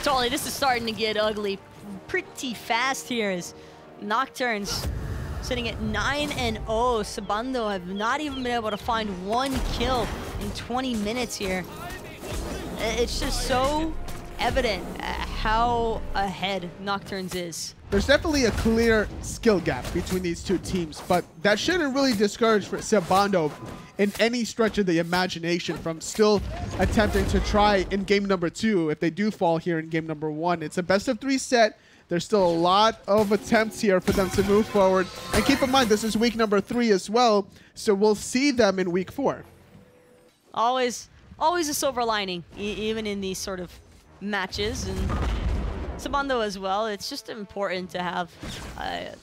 Totally, this is starting to get ugly pretty fast here, as Nocturnes sitting at 9-0. Sabando have not even been able to find 1 kill in 20 minutes here. It's just so evident how ahead Nocturnes is. There's definitely a clear skill gap between these two teams, but that shouldn't really discourage for Sabando in any stretch of the imagination from still attempting to try in game number 2 if they do fall here in game number 1. It's a best of 3 set. There's still a lot of attempts here for them to move forward. And keep in mind, this is week number 3 as well, so we'll see them in week 4. Always a silver lining, even in these sort of matches. And Sabando as well, it's just important to have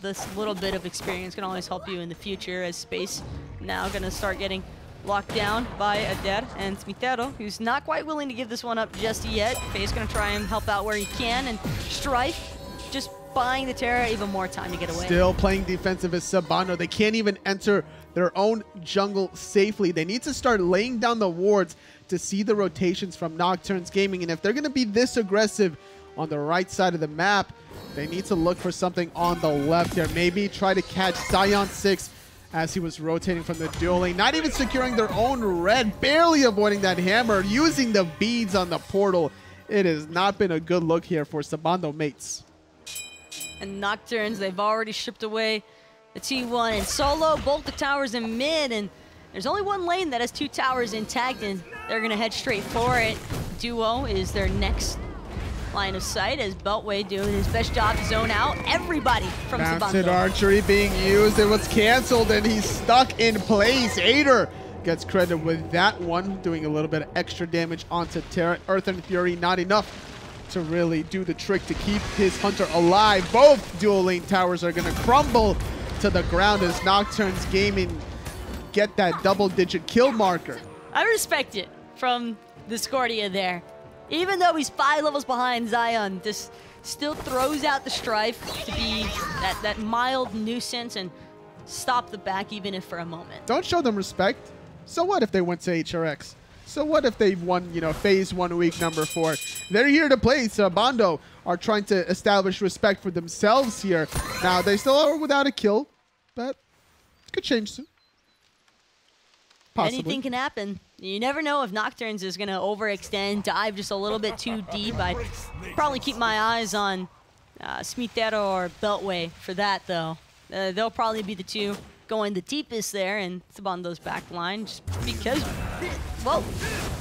this little bit of experience. Can always help you in the future, as Space now going to start getting locked down by Adair and SMITE, who's not quite willing to give this one up just yet. FaZe going to try and help out where he can, and Strife just buying the Terra even more time to get away. Still playing defensive as Sabando. They can't even enter their own jungle safely. They need to start laying down the wards to see the rotations from Nocturne's Gaming. And if they're going to be this aggressive on the right side of the map, they need to look for something on the left here. Maybe try to catch Zion 6 as he was rotating from the dual lane, not even securing their own red, barely avoiding that hammer, using the beads on the portal. It has not been a good look here for Sabando mates. And Nocturnes, they've already shipped away the T1 and solo, both the towers in mid, and there's only one lane that has 2 towers intact, and they're gonna head straight for it. Duo is their next line of sight as Beltway doing his best job to zone out everybody from Mounted Sabando. archery being used. It was canceled and he's stuck in place. Ader gets credit with that one, doing a little bit of extra damage onto Terra. Earth and Fury not enough to really do the trick to keep his Hunter alive. Both dual lane towers are going to crumble to the ground as Nocturnes Gaming get that double-digit kill marker. I respect it from Discordia there. Even though he's 5 levels behind Zion, this still throws out the Strife to be that mild nuisance and stop the back even if for a moment. Don't show them respect. So what if they went to HRX? So what if they won, you know, phase 1 week number 4? They're here to play. Sabando are trying to establish respect for themselves here. Now, they still are without a kill, but it could change soon. Possibly. Anything can happen. You never know if Nocturnes is going to overextend, dive just a little bit too deep. I'd probably keep my eyes on SMITE or Beltway for that, though. They'll probably be the two going the deepest there, and Sabando's back line, just because, well,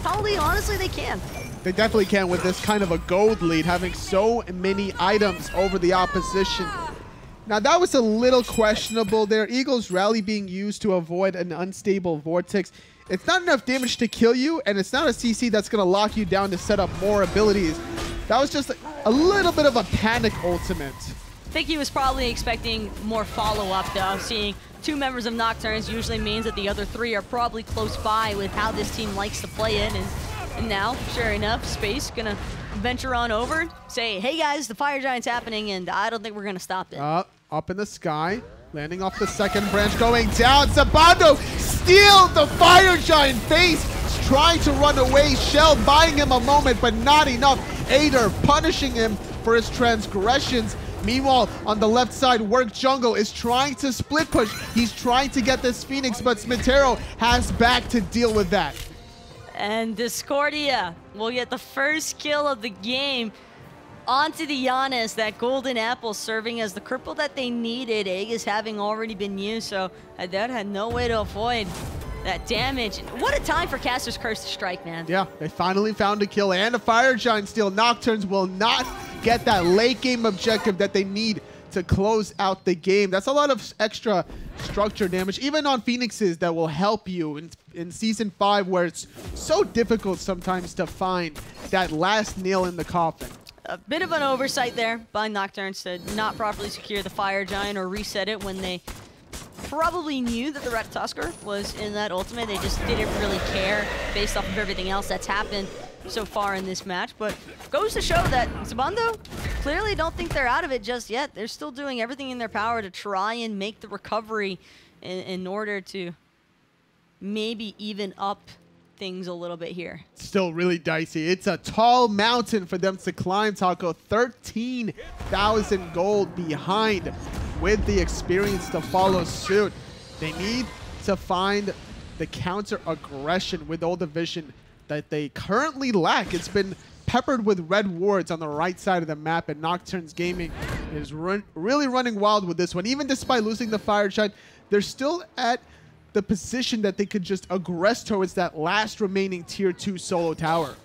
probably, honestly, they can. They definitely can with this kind of a gold lead, having so many items over the opposition. Now, that was a little questionable there. Eagle's rally being used to avoid an unstable vortex. It's not enough damage to kill you, and it's not a CC that's going to lock you down to set up more abilities. That was just a little bit of a panic ultimate. I think he was probably expecting more follow-up, though. Seeing 2 members of Nocturnes usually means that the other 3 are probably close by with how this team likes to play it. And now, sure enough, Space gonna venture on over, say, hey guys, the Fire Giant's happening, and I don't think we're gonna stop it. Up in the sky, landing off the second branch, going down. Sabando steals the Fire Giant face. He's trying to run away. Shell buying him a moment, but not enough. Ader punishing him for his transgressions. Meanwhile, on the left side, Work Jungle is trying to split push. He's trying to get this Phoenix, but Smitero has back to deal with that. And Discordia will get the first kill of the game onto the Giannis. That golden apple serving as the cripple that they needed. Aegis having already been used, so that had no way to avoid that damage. What a time for Caster's Curse to strike, man. Yeah, they finally found a kill and a Fire Giant steal. Nocturnes will not get that late game objective that they need to close out the game. That's a lot of extra structure damage, even on Phoenixes, that will help you in Season 5, where it's so difficult sometimes to find that last nail in the coffin. A bit of an oversight there by Nocturnes to not properly secure the Fire Giant or reset it when they probably knew that the Ratatusker was in that ultimate. They just didn't really care based off of everything else that's happened so far in this match. But goes to show that Sabando clearly don't think they're out of it just yet. They're still doing everything in their power to try and make the recovery in order to maybe even up things a little bit here. Still really dicey. It's a tall mountain for them to climb, Taco. 13,000 gold behind with the experience to follow suit. They need to find the counter aggression with all the vision that they currently lack. It's been peppered with red wards on the right side of the map, and Nocturnes Gaming is really running wild with this one. Even despite losing the Fire Giant, they're still at the position that they could just aggress towards that last remaining tier 2 solo tower.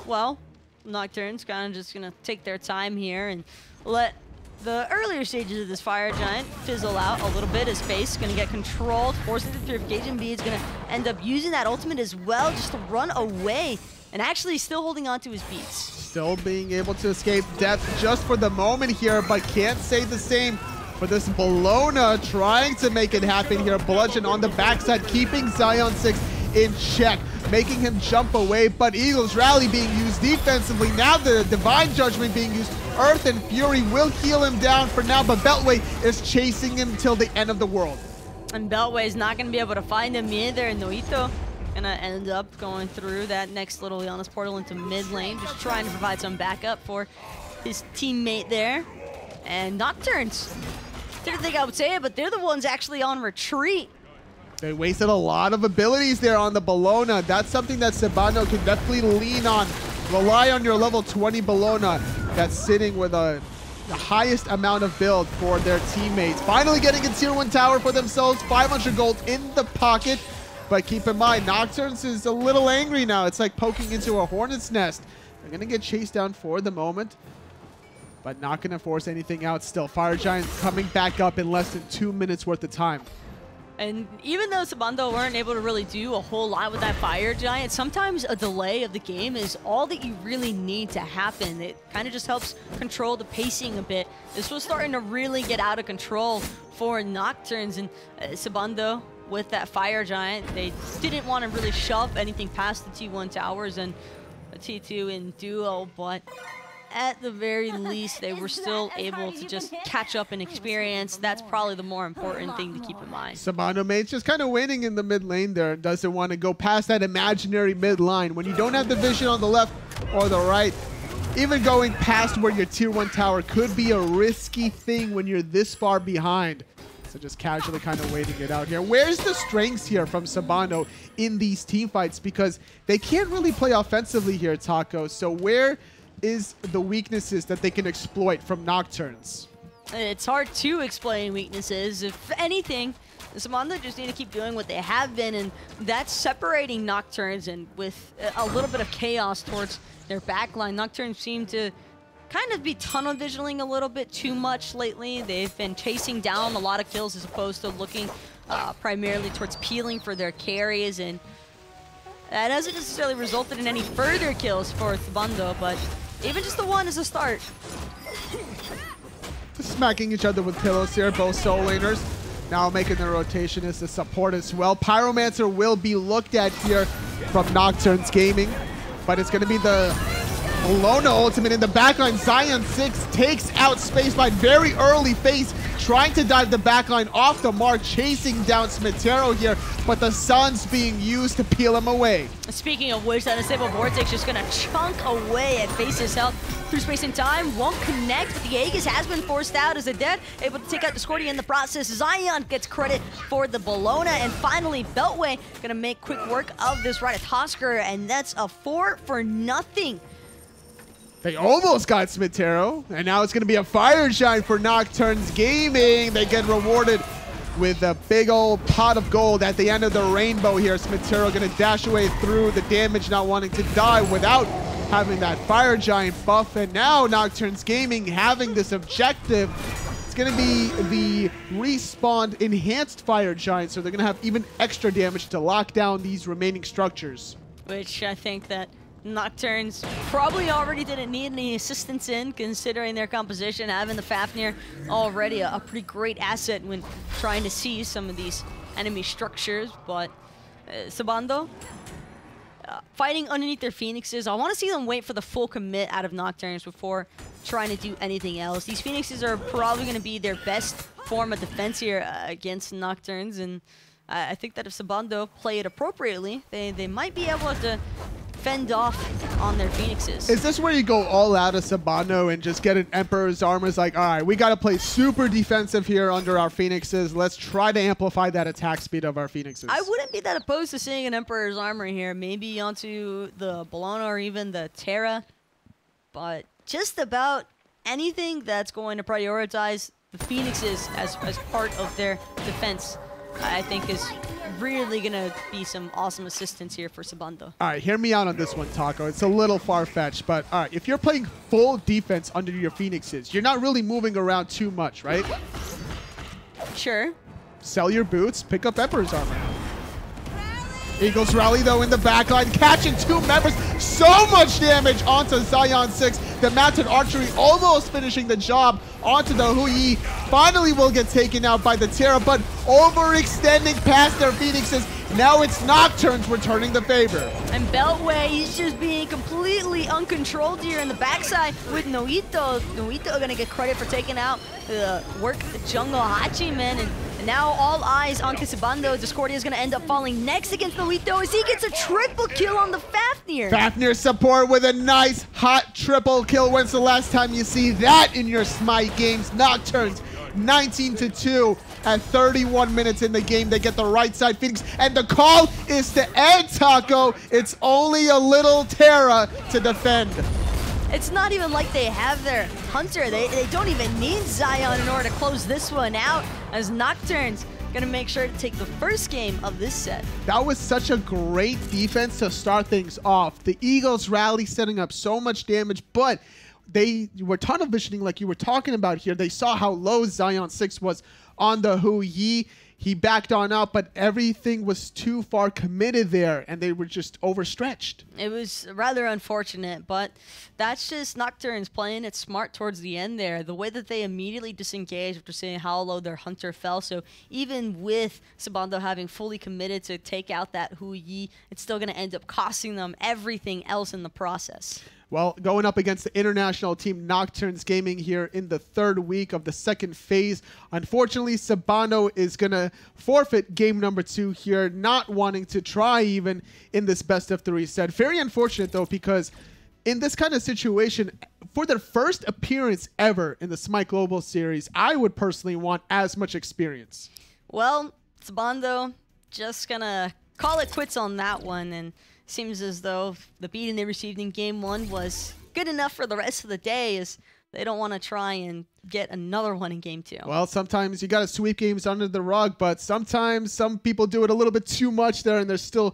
Well, Nocturnes kind of just gonna take their time here and let the earlier stages of this Fire Giant fizzle out a little bit. His face is going to get controlled, forcing the purification bead. Is going to end up using that ultimate as well just to run away, and actually still holding on to his beats. Still being able to escape death just for the moment here, but can't say the same for this Bologna, trying to make it happen here. Bludgeon on the backside, keeping Zion 6 in check, making him jump away, but Eagle's Rally being used defensively. Now the Divine Judgment being used. Earth and Fury will heal him down for now, but Beltway is chasing him till the end of the world. And Beltway is not going to be able to find him either, and Noito going to end up going through that next little Giannis portal into mid lane, just trying to provide some backup for his teammate there. And Nocturnes Didn't think I would say it, but they're the ones actually on retreat. They wasted a lot of abilities there on the Bologna. That's something that Sabano can definitely lean on. Rely on your level 20 Bologna that's sitting with the highest amount of build for their teammates. Finally getting a tier 1 tower for themselves. 500 gold in the pocket. But keep in mind, Nocturnes is a little angry now. It's like poking into a hornet's nest. They're going to get chased down for the moment, but not going to force anything out still. Fire Giant coming back up in less than 2 minutes worth of time. And even though Sabando weren't able to really do a whole lot with that Fire Giant, sometimes a delay of the game is all that you really need to happen. It kind of just helps control the pacing a bit. This was starting to really get out of control for Nocturnes, and Sabando with that Fire Giant, they didn't want to really shove anything past the T1 towers and a T2 in duo, but at the very least, they were still able to just catch up in experience. That's probably the more important thing to keep in mind. Sabano mate's just kind of waiting in the mid lane there. Doesn't want to go past that imaginary mid line. When you don't have the vision on the left or the right, even going past where your tier 1 tower could be a risky thing when you're this far behind. So just casually kind of waiting it out here. Where's the strengths here from Sabano in these team fights? Because they can't really play offensively here, Taco. So where is the weaknesses that they can exploit from Nocturnes? It's hard to explain weaknesses. If anything, Sabando just need to keep doing what they have been, and that's separating Nocturnes, and with a little bit of chaos towards their backline. Nocturnes seem to kind of be tunnel visioning a little bit too much lately. They've been chasing down a lot of kills as opposed to looking primarily towards peeling for their carries, and that hasn't necessarily resulted in any further kills for Sabando, but even just the one is a start. Smacking each other with pillows here, both soul laners. Now making the rotation as the support as well. Pyromancer will be looked at here from Nocturnes Gaming, but it's going to be the Bologna ultimate in the backline. Zion 6 takes out Spaceline. Very early phase, trying to dive the backline off the mark, chasing down SMITE here, but the sun's being used to peel him away. Speaking of which, that Unstable Vortex just gonna chunk away at Face's health through space and time. Won't connect, but the Aegis has been forced out as a dead, able to take out Discordia in the process. Zion gets credit for the Bologna, and finally Beltway gonna make quick work of this right at Tosker, and that's a 4 for nothing. They almost got SMITE, and now it's going to be a fire shine for Nocturnes Gaming. They get rewarded with a big old pot of gold at the end of the rainbow here. SMITE going to dash away through the damage, not wanting to die without having that fire giant buff. And now Nocturnes Gaming having this objective. It's going to be the respawned enhanced fire giant, so they're going to have even extra damage to lock down these remaining structures. Which I think that Nocturnes probably already didn't need any assistance in, considering their composition. Having the Fafnir already a pretty great asset when trying to seize some of these enemy structures. But Sabando fighting underneath their Phoenixes. I want to see them wait for the full commit out of Nocturnes before trying to do anything else. These Phoenixes are probably going to be their best form of defense here against Nocturnes, and I think that if Sabando play it appropriately, they might be able to fend off on their Phoenixes. Is this where you go all out of Sabano and just get an Emperor's Armor? It's like, all right, we got to play super defensive here under our Phoenixes. Let's try to amplify that attack speed of our Phoenixes. I wouldn't be that opposed to seeing an Emperor's Armor here, maybe onto the Bologna or even the Terra, but just about anything that's going to prioritize the Phoenixes as part of their defense, I think is really going to be some awesome assistance here for Sabando. All right, hear me out on this one, Taco. It's a little far-fetched, but all right, if you're playing full defense under your Phoenixes, you're not really moving around too much, right? Sure. Sell your boots, pick up Emperor's Armor. Eagles rally, though, in the backline, catching 2 members. So much damage onto Zion 6. The mounted archery almost finishing the job onto the Huyi. Finally will get taken out by the Terra, but overextending past their Phoenixes. Now it's Nocturnes returning the favor. And Beltway, he's just being completely uncontrolled here in the backside with Noito. Noito gonna get credit for taking out the jungle Hachiman, and now all eyes on Sabando. Discordia is gonna end up falling next against Noito as he gets a triple kill on the Fafnir. Fafnir support with a nice hot triple kill. When's the last time you see that in your SMITE games? Nocturnes 19-2 at 31 minutes in the game. They get the right side Phoenix, and the call is to end, Taco. It's only a little Terra to defend. It's not even like they have their Hunter. They don't even need Zion in order to close this one out, as Nocturne's gonna make sure to take the first game of this set. That was such a great defense to start things off. The Eagles rally setting up so much damage, but they were tunnel visioning like you were talking about here. They saw how low Zion 6 was on the Hu Yi. He backed on out, but everything was too far committed there, and they were just overstretched. It was rather unfortunate, but that's just Nocturne's playing it smart towards the end there. The way that they immediately disengaged after seeing how low their Hunter fell. So even with Sabando having fully committed to take out that Hu Yi, it's still going to end up costing them everything else in the process. Well, going up against the international team Nocturnes Gaming here in the third week of the second phase. Unfortunately, Sabano is going to forfeit game number 2 here, not wanting to try even in this best-of-3 set. Very unfortunate, though, because in this kind of situation, for their first appearance ever in the SMITE Global Series, I would personally want as much experience. Well, Sabando just going to call it quits on that one, and seems as though the beating they received in game 1 was good enough for the rest of the day, as they don't want to try and get another one in game 2. Well, sometimes you got to sweep games under the rug, but sometimes some people do it a little bit too much there, and there's still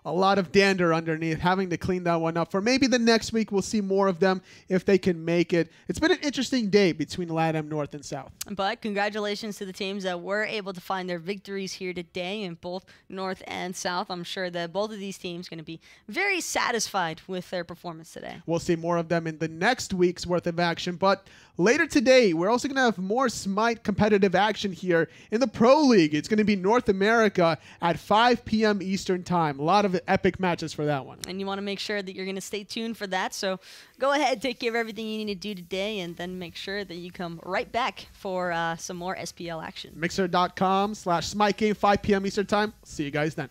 a lot of dander underneath, having to clean that one up. For maybe the next week, we'll see more of them if they can make it. It's been an interesting day between LATAM North and South. But congratulations to the teams that were able to find their victories here today in both North and South. I'm sure that both of these teams are going to be very satisfied with their performance today. We'll see more of them in the next week's worth of action. But later today, we're also going to have more SMITE competitive action here in the Pro League. It's going to be North America at 5 p.m. Eastern Time. A lot of epic matches for that one. And you want to make sure that you're going to stay tuned for that. So go ahead, take care of everything you need to do today, and then make sure that you come right back for some more SPL action. Mixer.com/SMITE game, 5 p.m. Eastern Time. See you guys then.